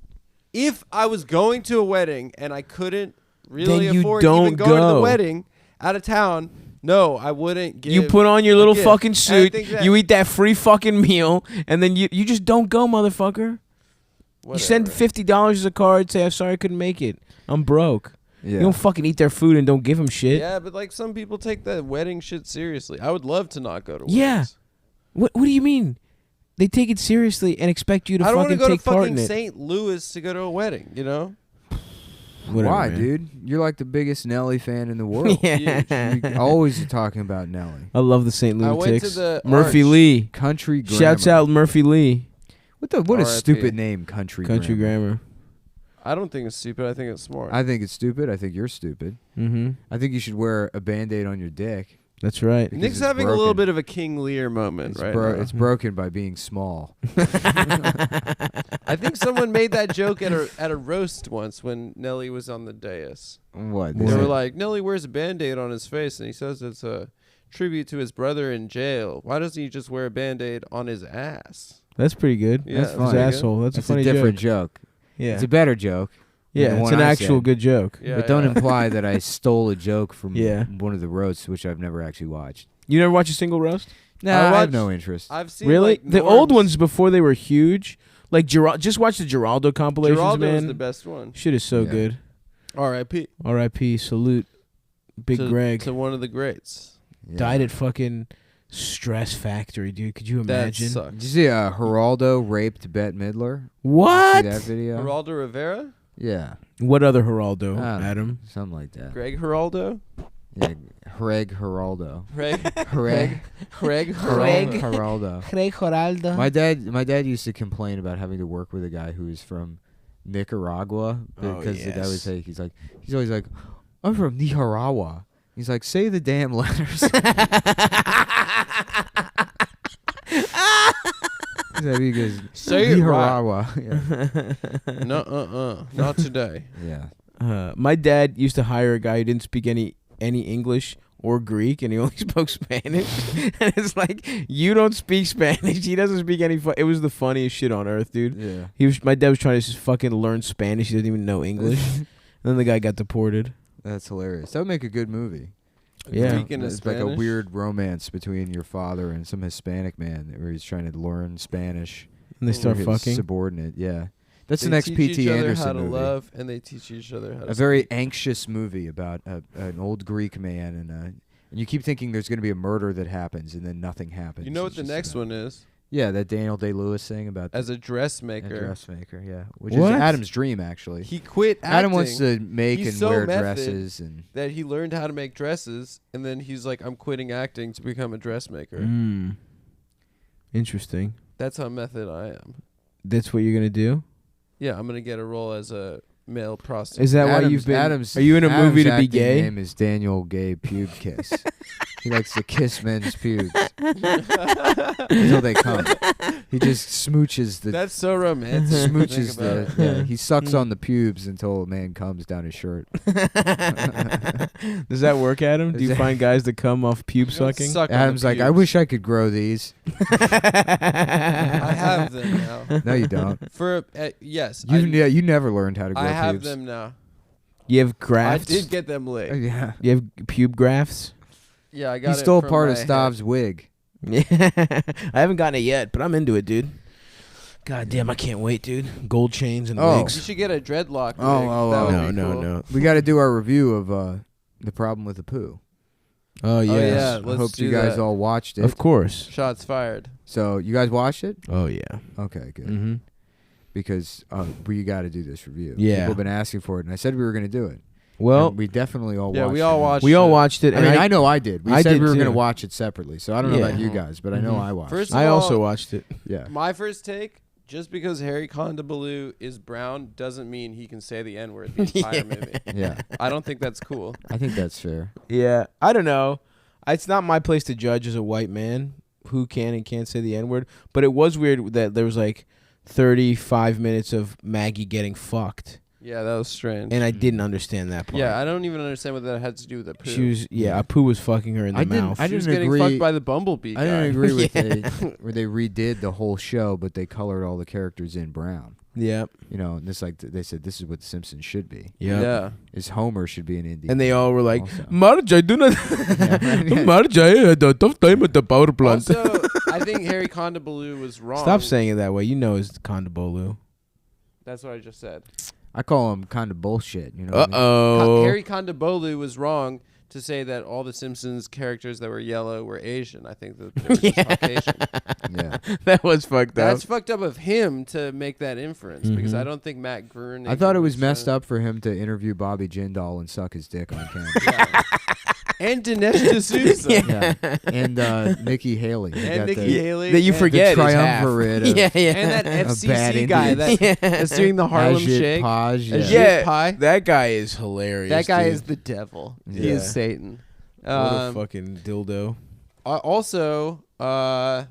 If I was going to a wedding and I couldn't really Then you afford don't even going to the go. wedding out of town, no, I wouldn't give. You put on your a little gift. fucking And I suit. think that- You eat that free fucking meal, and then you just don't go, motherfucker. You send Whatever. $50 as a card. Say I'm sorry I couldn't make it. I'm broke. Yeah. You don't fucking eat their food and don't give them shit. Yeah, but like some people take that wedding shit seriously. I would love to not go to Yeah. weddings. What do you mean? They take it seriously and expect you to I don't want to fucking go to take part fucking in it. St. Louis to go to a wedding, you know? Whatever, Why, man. dude? You're like the biggest Nelly fan in the world. Yeah. You always talking about Nelly. I love the St. I went to Lunatics. the Murphy Arch. Lee. Country Grammar. Shouts out Murphy Lee. What a R.I.P. stupid name, Country Grammar. I don't think it's stupid. I think it's smart. I think it's stupid. I think you're stupid. Mm-hmm. I think you should wear a Band-Aid on your dick. That's right. because Nick's it's having a little broken. bit of a King Lear moment It's, right now. it's broken by being small. I think someone made that joke at a roast once when Nelly was on the dais. What? What? They were Right. like, Nelly wears a Band-Aid on his face, and he says it's a tribute to his brother in jail. Why doesn't he just wear a Band-Aid on his ass? That's pretty good. Yeah, That's that's his pretty good. asshole. That's a It's funny a different joke. joke. Yeah. It's a better joke. than Yeah, the it's one an I actual said. good joke. Yeah, But don't yeah. imply that I stole a joke from Yeah. one of the roasts, which I've never actually watched. You never watch a single roast? No, I I have watched- no interest. I've seen Really? like, The old Norm's- ones before they were huge. Like just watch the Geraldo compilations, Geraldo man. was the best one. Shit is so Yeah. good. R.I.P. R.I.P. Salute, Big Greg. to one of the greats. Yeah. Died at fucking Stress Factory, dude. Could you imagine? That sucks. Did you see Geraldo raped Bette Midler? What? See that video? Geraldo Rivera? Yeah, What other Geraldo, I don't know. Adam? something like that. Greg Geraldo? Yeah, Greg Geraldo. Greg Greg Geraldo. Geraldo. Greg Geraldo. My dad used to complain about having to work with a guy who was from Nicaragua because the guy would say he's always like, I'm from Nicaragua. He's like, say the damn letters. He goes, Say it right. Nicaragua. Yeah. No, not today. Yeah. My dad used to hire a guy who didn't speak any English or Greek, and he only spoke Spanish. And it's like, you don't speak Spanish. He doesn't speak any. It was the funniest shit on earth, dude. Yeah. My dad was trying to just fucking learn Spanish. He doesn't even know English. And then the guy got deported. That's hilarious. That would make a good movie. Yeah. Speaking of It's like a Spanish. weird romance between your father and some Hispanic man where he's trying to learn Spanish. And they start His fucking. Subordinate, yeah. That's They the next teach P.T. each other Anderson how to movie. love, and they teach each other how to A very anxious movie about an old Greek man, and you keep thinking there's going to be a murder that happens, and then nothing happens. You know what It's the just next about- one is? Yeah, that Daniel Day-Lewis thing about As a a dressmaker. dressmaker, yeah. Which What? is Adam's dream, actually. He quit acting. Adam wants to make He's and so wear method dresses. And that he learned how to make dresses, and then he's like, I'm quitting acting to become a dressmaker. Interesting. That's how method I am. That's what you're gonna do? Yeah, I'm going to get a role as a male prostitute. Is that why Adam's- you've been? Adam's- Are you in a Adam's movie to be acting gay? name is Daniel Gay Pube Kiss. He likes to kiss men's pubes until they come. He just smooches the That's so romantic. to smooches think about. the yeah. He sucks on the pubes until a man comes down his shirt. Does that work, Adam? Do you find guys that come off pube You don't sucking? suck on the Adam's like, I pubes. wish I could grow these. I have them now. No, you don't. For yes, You never learned how to grow I have pubes. them now. You have I grafts? did get them laid. Yeah. You have pube grafts? Yeah, I got He it stole from part of my Stav's wig. Yeah. I haven't gotten it yet, but I'm into it, dude. God damn, I can't wait, dude. Gold chains and Oh. You wigs. should get a dreadlock. Oh, wig. oh, That oh. would No, be no, cool. no. We got to do our review of The Problem with the Poo. Oh, yeah. yes. I Let's hope you do guys that. all watched it. Of course. Shots fired. So you guys watched it? Oh, yeah. Okay, good. Mm-hmm. Because we got to do this review. Yeah. People have been asking for it, and I said we were going to do it. Well, And we definitely all Yeah, watched we it. all watched we all it. watched it. I And mean, I know I did. We I said did we were going to too. watch it separately, so I don't know Yeah. about you guys, but I know Mhm. I watched First it. of I all, also watched it. Yeah. My first take, just because Harry Condoboloo is brown doesn't mean he can say the N-word the entire movie. Yeah. I don't think that's cool. I think that's fair. Yeah. I don't know. It's not my place to judge as a white man who can and can't say the N-word, but it was weird that there was like 35 minutes of Maggie getting fucked, Yeah, that was strange. and I didn't understand that part. Yeah, I don't even understand what that had to do with the poo. She was, Apu was fucking her in the I didn't- mouth. I She was didn't getting agree- fucked by the bumblebee I guy. didn't agree with Yeah. where they redid the whole show, but they colored all the characters in brown. Yeah. You know, and this like they said this is what The Simpsons should be. Yeah. Yeah. Is Homer should be an Indian. And they all were like, Also. Marge, I do not. Marge, I had a tough time at the power plant. Also, I think Harry Condoboloo was wrong. Stop saying it that way. You know it's Condabolu. That's what I just said. I call him kind of bullshit. You know. What I mean? Uh-oh. Harry Condoboloo was wrong to say that all the Simpsons characters that were yellow were Asian. I think that they were just Caucasian. Yeah. That was fucked up. That's fucked up of him to make that inference because Mhm. I don't think Matt Groening. I thought it was messed up for him to interview Bobby Jindal and suck his dick on camera. Yeah. And Dinesh D'Souza. Yeah. And Nikki Haley. He And got Nikki the, Haley. that you and- forget the is half. triumvirate of Yeah, yeah. And that bad FCC guy Indians. that's doing the Harlem Ajit Shake. Paj, yeah. Ajit Yeah, Pai. that guy is hilarious. That guy dude. is the devil. He Yeah. is Satan. What a fucking dildo. Also,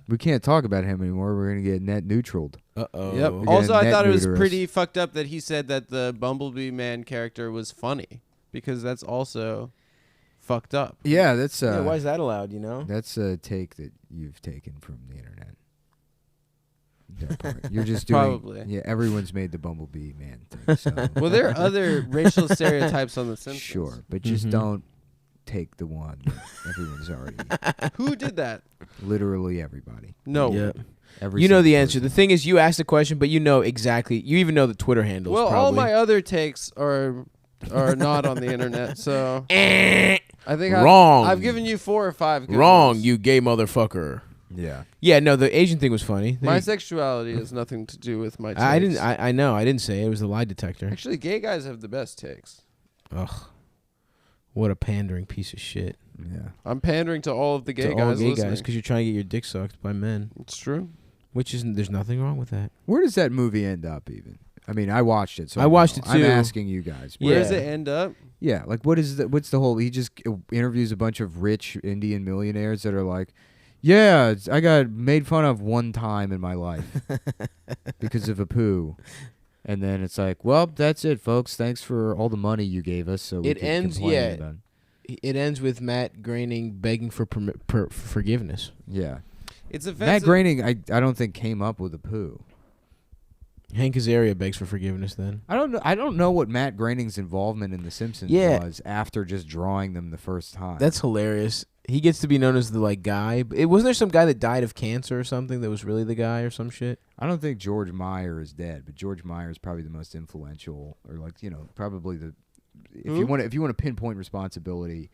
We can't talk about him anymore. We're gonna get net neutraled. Uh-oh. yep. We're Also, getting I thought it was net neuterous. pretty fucked up that he said that the Bumblebee Man character was funny because that's also fucked up. Yeah, that's Yeah, why is that allowed, you know? that's a take that you've taken from the internet. That part. You're just doing. Probably. Yeah, everyone's made the Bumblebee Man thing. So. Well, there are other racial stereotypes on The Simpsons. Sure, but just Mhm. don't take the one that everyone's already. Who did that? Literally everybody. No. Yeah. Every You know the single answer. The person. thing is, you asked the question, but you know exactly. You even know the Twitter handles. Well, all probably. my other takes are are not on the internet. So I think Wrong. I've given you 4 or 5 good Wrong, ones. you gay motherfucker. Yeah. Yeah, no, the Asian thing was funny. My sexuality has nothing to do with my takes. I didn't. I know. I didn't say it. It was the lie detector. Actually, gay guys have the best takes. Ugh. What a pandering piece of shit. Yeah. I'm pandering to all of the gay To guys all gay listening. guys because you're trying to get your dick sucked by men, It's true. which isn't. There's nothing wrong with that. Where does that movie end up even? I mean, I watched it. So I watched it I'm too. asking you guys. Where does Yeah. it end up? Yeah, like what's the whole? He just interviews a bunch of rich Indian millionaires that are like, yeah, I got made fun of one time in my life because of a poo, and then it's like, well, that's it, folks. Thanks for all the money you gave us. So we It can ends- complain yeah. about it. It ends with Matt Groening begging for forgiveness. Yeah. It's Matt offensive. Groening, I don't think came up with a poo. Hank Azaria begs for forgiveness. Then I don't know what Matt Groening's involvement in The Simpsons Yeah. was after just drawing them the first time. that's hilarious. He gets to be known as the guy. Wasn't there some guy that died of cancer or something that was really the guy or some shit? I don't think George Meyer is dead, but George Meyer is probably the most influential, or probably the. If you want to pinpoint responsibility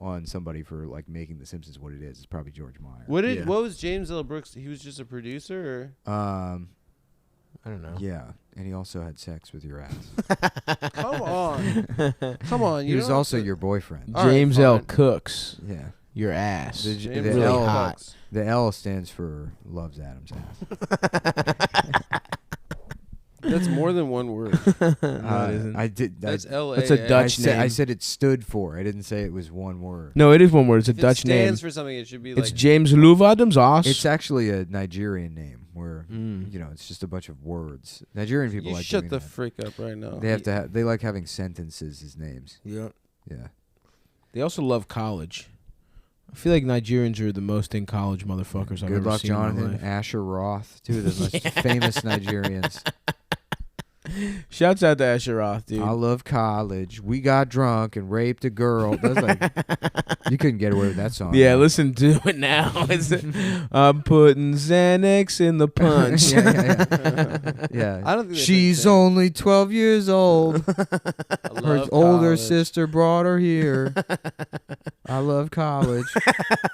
on somebody for making The Simpsons what it is, it's probably George Meyer. What Yeah. was James L. Brooks? He was just a producer, I don't know. Yeah, and he also had sex with your ass. or come on, come on. He You was don't also have to- your boyfriend. All right, James L. fine. Cooks Yeah. your ass. The- James the really L. L- hot. Brooks. The L stands for loves Adam's ass. That's more than one word. No, it isn't. I did. That's L. That's a Dutch I name. said it stood for. I didn't say it was one word. No, it is one word. It's a If Dutch it name. stands for something, it should be It's like James Lou Adams ass. It's actually a Nigerian name where Mm. it's just a bunch of words. Nigerian people You like shut doing the that. freak up right now. They have to. They like having sentences as names. Yeah. Yeah. They also love college. I feel like Nigerians are the most in college motherfuckers I've Good ever luck, seen in my Jonathan. life. Asher Roth, two of the most famous Nigerians. Shouts out to Asher Roth, dude. I love college. We got drunk and raped a girl. That's you couldn't get away with that song. Yeah, right? listen to it now. I'm putting Xanax in the punch. Yeah. I don't think they She's put only 12 years old. I Her love older college. sister brought her here. I love college.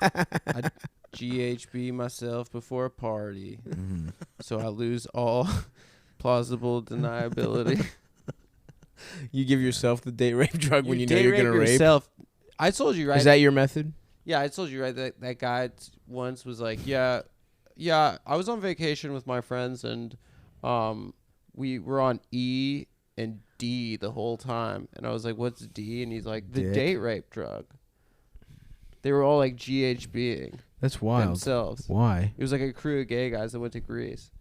I GHB myself before a party, Mm-hmm. so I lose all plausible deniability. You give yourself the date rape drug when you know date you're gonna rape. yourself. I told you right. Is that your method? Yeah, I told you right that guy once was like, yeah, I was on vacation with my friends and we were on E and D the whole time, and I was like, what's D? And he's like, the Dick. date rape drug. They were all like GHBing That's wild. themselves. Why? It was like a crew of gay guys that went to Greece,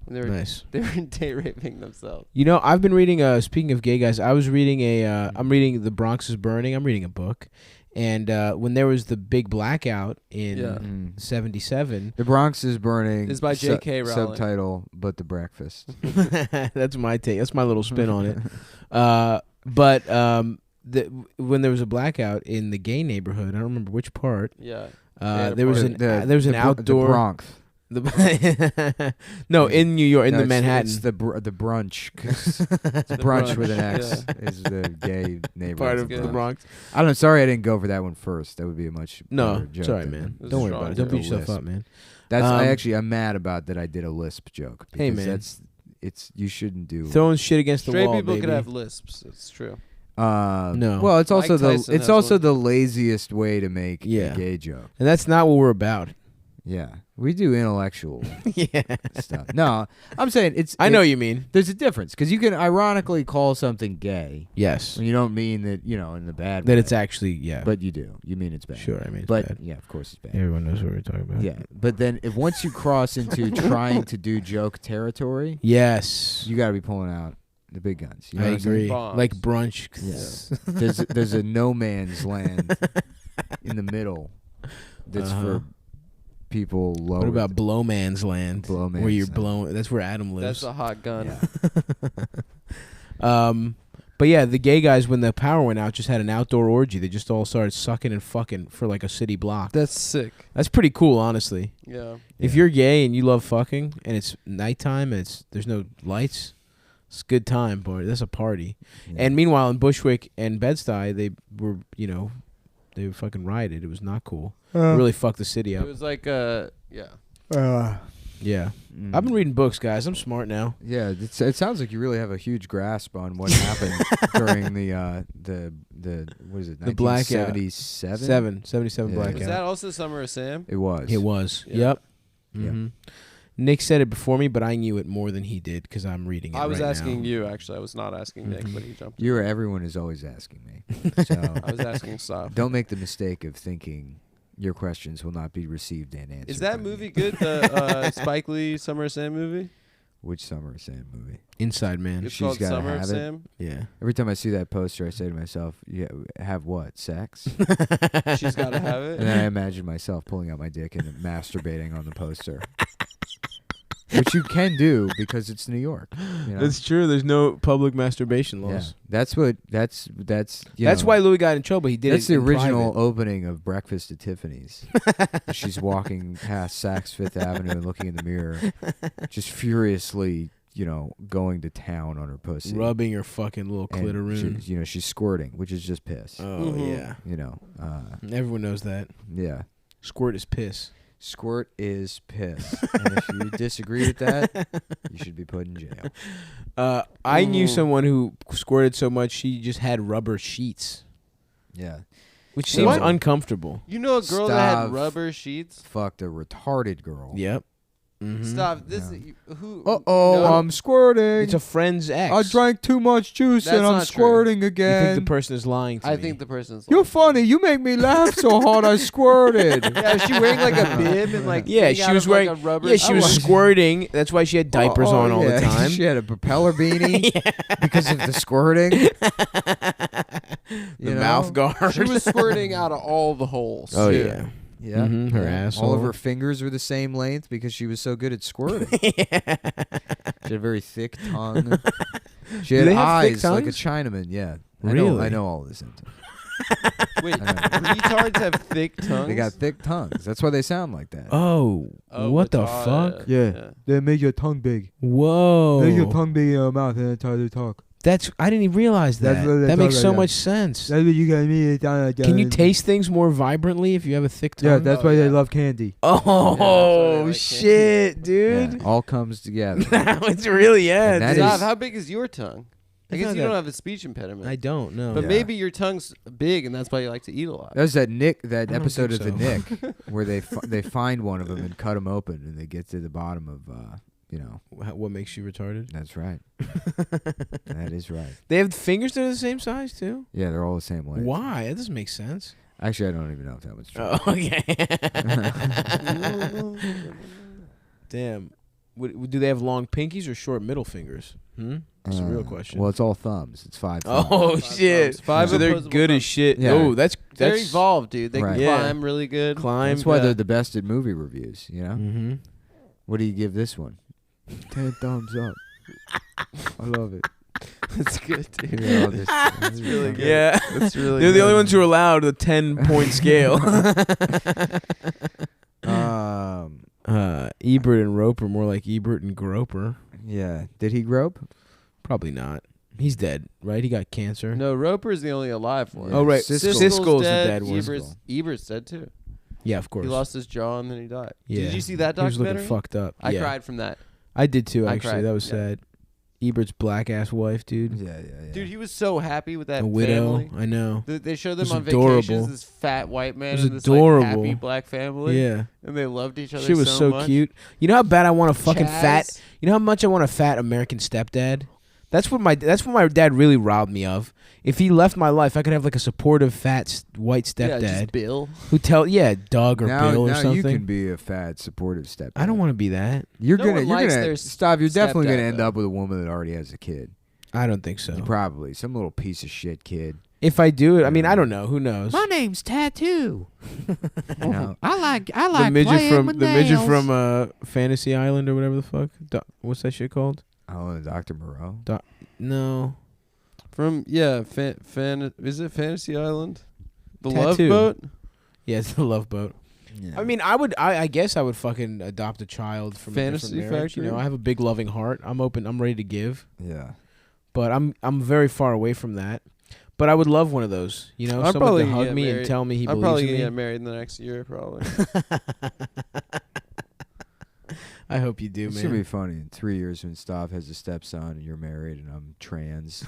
and they were Nice. they were date raping themselves. You know, I've been reading. Speaking of gay guys, I was reading I'm reading The Bronx is Burning. I'm reading a book, and when there was the big blackout in Yeah. Mm. '77, The Bronx is Burning. It's by J.K. Rowling. Subtitle, but the breakfast. that's my take. That's my little spin on it. When there was a blackout in the gay neighborhood, I don't remember which part. Yeah. had a There was party. an there was an outdoor. The Bronx. No, in New York, in No, the it's- Manhattan. It's the brunch. 'Cause The brunch with an X yeah. is the gay neighborhood. part of good. the Bronx. I don't know. Sorry, I didn't go for that one first. That would be a much No, better joke sorry, than- man. It was Don't a worry strong about it. Don't beat joke. yourself Lisp. up, man. That's Um, I'm mad about that. I did a lisp joke. Hey, because man. it's you shouldn't do. Throwing shit against the Straight wall, people baby. could have lisps. It's true. No. Well, it's also Mike Tyson it's has also one. the laziest way to make Yeah. a gay joke. And that's not what we're about. Yeah, we do intellectual Yeah. stuff. No, I'm saying it's. I know what you mean. There's a difference because you can ironically call something gay Yes. when you don't mean that in the bad That way. it's actually, yeah. But you do. You mean it's bad. Sure, I mean, it's But bad. yeah, of course it's bad. Everyone knows what we're talking about. Yeah, but then if once you cross into trying to do joke territory, Yes. you got to be pulling out the big guns. You know I what I'm saying? agree. Bombs. Like brunch. Yeah. there's a no man's land in the middle that's for people low. What about Blowman's Land? Blow where you're Man's Land. blown. That's where Adam lives. That's a hot gun. Yeah. But yeah, the gay guys, when the power went out, just had an outdoor orgy. They just all started sucking and fucking for like a city block. That's sick. That's pretty cool, honestly. Yeah. If you're gay and you love fucking and it's nighttime and there's no lights, It's a good time, boy. That's a party. Yeah. And meanwhile, in Bushwick and Bed-Stuy, they were, they were fucking rioted. It was not cool. It really fucked the city It up. was like, yeah. Yeah. I've been reading books, guys. I'm smart now. Yeah, it sounds like you really have a huge grasp on what happened during the what is it? The blackout. 1977. 77 Yeah. blackout. Was that also Summer of Sam? It was. It was. Yeah. Yep. Yeah. Mhm. Nick said it before me, but I knew it more than he did because I'm reading it I was right asking now. you, actually. I was not asking Nick, but he jumped. Everyone is always asking me. So I was asking stuff. don't make the mistake of thinking your questions will not be received and answered. Is that by me. movie good? The Spike Lee Summer of Sam movie? Which Summer of Sam movie? Inside Man. It's She's called gotta Summer of have it. Sam. Yeah. Every time I see that poster, I say to myself, "Yeah, have what? Sex?" She's got to have it. And then I imagine myself pulling out my dick and masturbating on the poster. Which you can do because it's New York. You know? That's true. There's no public masturbation Yeah. laws. That's That's why Louis got in trouble. He did that's it the in original private. opening of Breakfast at Tiffany's. She's walking past Saks Fifth Avenue and looking in the mirror, just furiously, going to town on her pussy. Rubbing her fucking little And clitoron. she's squirting, which is just piss. Oh, yeah. Everyone knows that. Yeah. Squirt is piss. Squirt is piss. And if you disagree with that, you should be put in jail. I knew someone who squirted so much she just had rubber sheets, Yeah. which seems What? uncomfortable. You know a girl that had Stop. rubber sheets? Fucked a retarded girl. Yep. Mm-hmm. Stop. This Yeah. who? Uh-oh, no, I'm squirting. It's a friend's ex. I drank too much juice That's and I'm not true. squirting You think again. the person is lying to I me? think the person's. You're like, funny. You make me laugh so hard I squirted. yeah, is she wearing like a bib and like? Yeah, hanging she out was of, like, wearing. a rubber. Yeah, she was sheet? squirting. That's why she had diapers on all the time. She had a propeller beanie because of the squirting. The mouth guard. She was squirting out of all the holes. Oh too. yeah. Yeah. Mhm, her All asshole. of her fingers were the same length because she was so good at squirting. She had a very thick tongue. She Do had they have thick eyes like a tongues? Chinaman. Yeah. Really? I know all this. Wait, I know. retards have thick tongues. They got thick tongues. That's why they sound like that. Oh, Oh, what the retarded. fuck? Yeah. They make your tongue big. Whoa. Make your tongue big in your mouth and then try to talk. I didn't even realize that. That's what they That makes talk so like much sense. That's what you got me down. Can you taste things more vibrantly if you have a thick tongue? Yeah, that's Oh, why they yeah. love candy. Oh, like shit, dude. Yeah, all comes together. It's really, yeah. And that dude. is- Stop, how big is your tongue? I It's guess not you that- don't have a speech impediment. I don't know. But Yeah. maybe your tongue's big and that's why you like to eat a lot. That was that don't episode of think the Nick where they find one of them and cut him open and they get to the bottom of What makes you retarded? That's right. That is right. They have fingers that are the same size too. Yeah, they're all the same length. Why? That doesn't make sense. Actually, I don't even know if that was true. Oh, okay. Damn. Do they have long pinkies or short middle fingers? That's a real question. Well, it's all thumbs. It's 5 thumbs. Oh Five shit! thumbs. Five So they're opposable good as thumbs. shit. Yeah. Oh, that's They're that's evolved, dude. They Right. can Yeah. climb really good. climb. That's why Yeah. they're the best at movie reviews, you know? Mm-hmm. What do you give this one? 10 thumbs up. I love it. That's good, dude. You know, that's really good. Yeah, That's really they're the good. only ones who are allowed a 10-point scale. Ebert and Roper, more like Ebert and Groper. Yeah. Did he grope? Probably not. He's dead, right? He got cancer. No, Roper's the only alive one. Oh, right. Siskel's Siskel's the dead. dead one. Ebert's dead too. Yeah, of course. He lost his jaw and then he died. Yeah. Did you see that He was documentary? looking fucked up. I Yeah. cried from that. I did too, I actually. cried, That was yeah. sad. Ebert's black ass wife, dude. Yeah. Dude, he was so happy with that A widow. family. I know. They showed them was on adorable. vacations. This fat white man was and this adorable. like, happy black family. Yeah. And they loved each other. She was so much. cute. You know how bad I want a fucking Chaz. fat. You know how much I want a fat American stepdad. That's what my dad really robbed me of. If he left my life, I could have like a supportive fat white Yeah, just stepdad Bill. who Doug or now, Bill or now something. you can be a fat, supportive step. I don't want to be that. You're No gonna, one you're likes gonna their stop. You're definitely gonna stepdad, end though. up with a woman that already has a kid. I don't think so. Probably some little piece of shit kid. If I do it, I mean, I don't know. Who knows? name's Tattoo. You know? I like the midget from Fantasy Island or whatever the fuck. What's that shit called? Oh, Dr. Moreau. No. From is it Fantasy Island? The Tattoo. Love Boat? Yeah, it's the Love Boat. I mean, I guess I would fucking adopt a child from Fantasy a different marriage. You know, Factory? I have a big loving heart. I'm open. I'm ready to give. Yeah. But I'm very far away from that. But I would love one of those. You know, I'm someone probably to gonna hug get me and married. tell me he I'm believes probably in gonna me. get married in the next year, probably. I hope you do, It's man. gonna be funny in 3 years when Stav has a stepson and you're married and I'm trans.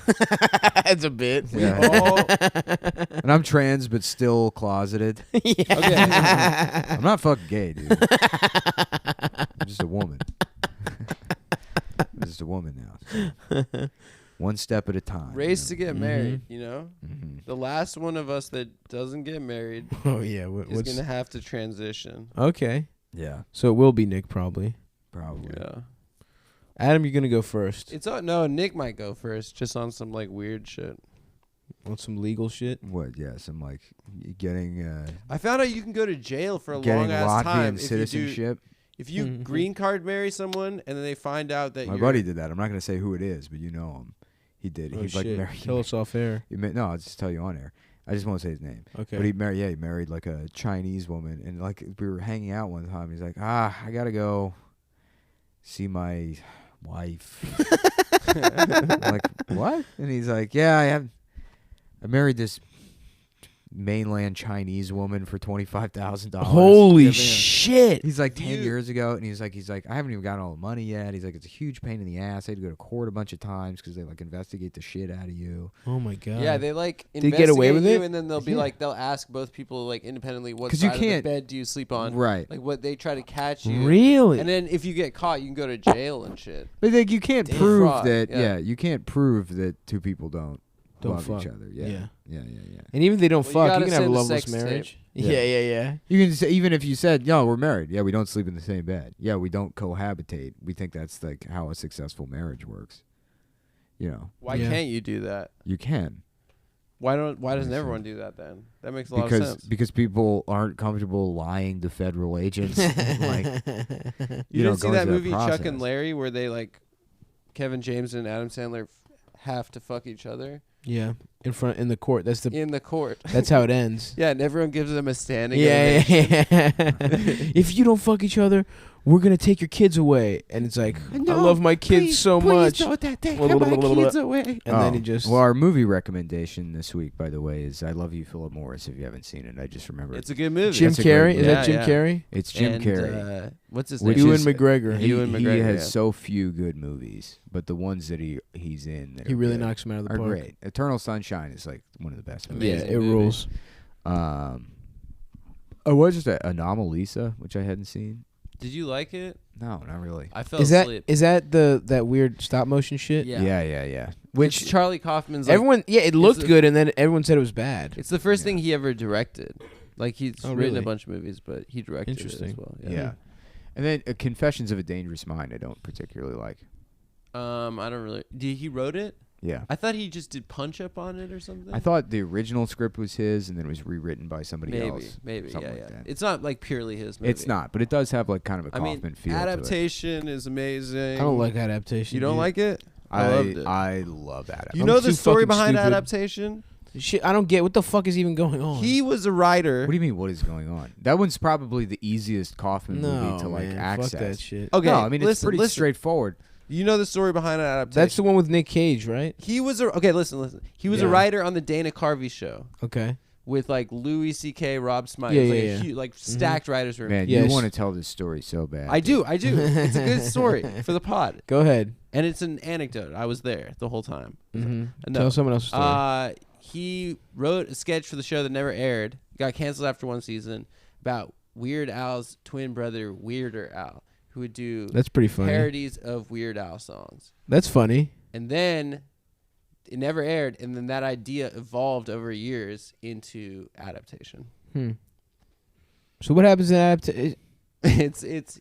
It's a bit. Yeah. And I'm trans but still closeted. Okay. I'm not fucking gay, dude. I'm just a woman. I'm just a woman now. So. One step at a time. Race to you get married, you know? know? Mhm. The last one of us that doesn't get married Oh yeah. is What's going to have to transition. okay? Yeah, So it will be Nick probably. probably. Yeah. Adam, you're gonna go first. It's no, Nick might go first just on some like weird shit. Want some legal shit? What? Yes, I'm like getting I found out you can go to jail for a getting long ass time Latvian citizenship. if you green card marry someone and then they find out that My you're buddy did that. I'm not gonna say who it is, but you know him. He did. Oh He shit! like married. Tell us off air. No, I'll just tell you on air. I just won't say his name. Okay. But he married like a Chinese woman, and like we were hanging out one time. He's like, I gotta go see my wife. I'm like, what? And he's like, yeah, I married this mainland Chinese woman for $25,000. Holy shit! He's like 10 years ago, and he's like, I haven't even gotten all the money yet. He's like, it's a huge pain in the ass. I had to go to court a bunch of times because they like investigate the shit out of you. Oh my god. Yeah, they like Did he get away with investigate it? you, and then they'll be Yeah. like they'll ask both people like independently what 'Cause you side of the can't- bed do you sleep on, Right. like what they try to catch you. Really? And then if you get caught, you can go to jail and shit. But like, you can't Damn. prove Fraud, that. yeah. Yeah, you can't prove that two people don't love fuck. each other. Yeah. Yeah. Yeah. And even if they don't Well, you fuck, gotta you can have a send a loveless sex tape. marriage. Yeah. Yeah. You can say, even if you said, "No, we're married. Yeah, we don't sleep in the same bed. Yeah, we don't cohabitate. We think that's like how a successful marriage works." You know, Why Yeah. can't you do that? you can Why doesn't Makes everyone do that then? That makes a lot of sense. because people aren't comfortable lying to federal agents. Like, You know, didn't see going that through movie Chuck and process. Larry where they like Kevin James and Adam Sandler have to fuck each other Yeah. In the court. That's the. in the court. That's how it ends. Yeah, and everyone gives them a standing Yeah. ovation. If you don't fuck each other, we're gonna take your kids away. And it's like, I love my kids so much. And then he just. well, our movie recommendation this week, by the way, is "I Love You, Philip Morris." If you haven't seen it, I just remembered. It's a good movie. Jim That's a great Carrey. Is movie. that Jim Yeah, yeah. Carrey? It's Jim And, Carrey. what's his Which name? Ewan is- McGregor. He, Ewan he McGregor, has yeah. so few good movies, but the ones that he's in, that He are really good knocks him out of the are park. great. Eternal Sunshine is like one of the best. Yeah, movies. Amazing it movie. rules. I was just Anomalisa, which I hadn't seen. Did you like it? No, not really. I fell Is that asleep. that weird stop motion shit? Yeah. Yeah. Which Charlie Kaufman's like, Everyone, yeah, it looked a- good, and then everyone said it was bad. it's the first Yeah. thing he ever directed. Like he's Oh, written really? a bunch of movies, but he directed it Interesting. as well. Yeah. And then Confessions of a Dangerous Mind, I don't particularly like. I don't really. He wrote it? Yeah. I thought he just did punch up on it or something. I thought the original script was his, and then it was rewritten by somebody else. Maybe, something yeah. like that. It's not like purely his movie. It's not, but it does have like kind of a I Kaufman mean, feel to it. adaptation is amazing. I don't like adaptation. You don't dude. like it? I loved it. I love adaptation. You I'm know the too story fucking behind stupid. adaptation? Shit, I don't get what the fuck is even going on. He was a writer. What do you mean? What is going on? That one's probably the easiest Kaufman no, movie to like man, access. Fuck that shit. Okay, No, I mean it's listen, pretty listen. straightforward. You know the story behind adaptation? That's the one with Nick Cage, right? He was listen. He was a Yeah. writer on the Dana Carvey show Okay. with like Louis C.K., Rob Smiley. Yeah, It was, like, yeah, a yeah. huge, like stacked writers room. Man, Yes. you want to tell this story so bad. I do. It's a good story for the pod, Go ahead. and it's an anecdote. I was there the whole time. Mm-hmm. No. Tell someone else's story. He wrote a sketch for the show that never aired. Got canceled after one season about Weird Al's twin brother, Weirder Al, who would do That's pretty funny. parodies of Weird Al songs. That's funny. And then it never aired, and then that idea evolved over years into adaptation. So what happens in adaptation? It's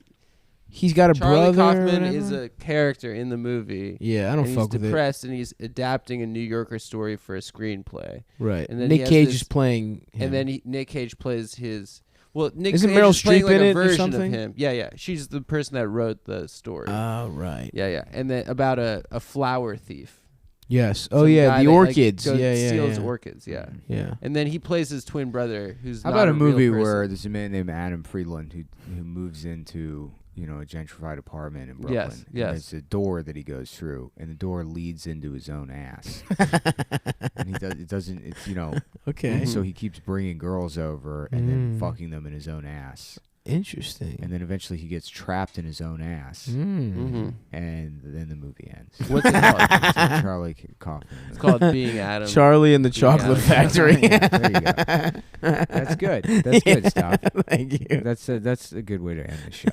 He's got a Charlie brother. or Kaufman whatever? is a character in the movie. Yeah, I don't and fuck he's with depressed, and he's adapting a New Yorker story for a screenplay. it. Right. and then he Nick has Cage this- is playing. Him. And then Nick Cage plays his. Well, Nick Isn't Cage Meryl is playing Streep like in a it or version of something? him. Yeah. She's the person that wrote the story. Oh right. yeah. And then about a flower thief. Yes. Oh Some yeah, guy the that, like, orchids. goes- yeah, yeah, steals yeah. orchids. Yeah. Yeah. And then he plays his twin brother, who's How not about a real movie person. where there's a man named Adam Friedland who moves into a gentrified apartment in Brooklyn. Yes, And yes. there's a door that he goes through, and the door leads into his own ass. And it doesn't. It's Okay. So he keeps bringing girls over and then fucking them in his own ass. Interesting. And then eventually he gets trapped in his own ass. Mhm. And then the movie ends. What's it called? So Charlie Kaufman. It's called Being Adam. Charlie and the Chocolate Adam. Factory. Yeah, there you go. That's good. That's good stuff. Thank you. That's a good way to end the show.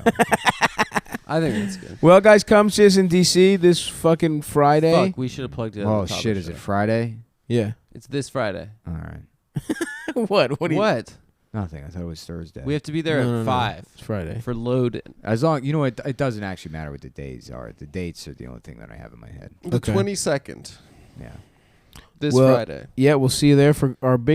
I think that's good. Well, guys, come see us in DC this fucking Friday. Fuck, we should have plugged it. at Oh the top shit! of Is the it show. Friday? Yeah. It's this Friday. All right. What? What do you? What? Nothing. I thought it was Thursday. We have to be there No, at no, no. 5 It's Friday. for load. As long it doesn't actually matter what the days are. The dates are the only thing that I have in my head. The Okay. 22nd. Yeah. This Well, Friday. Yeah, we'll see you there for our big.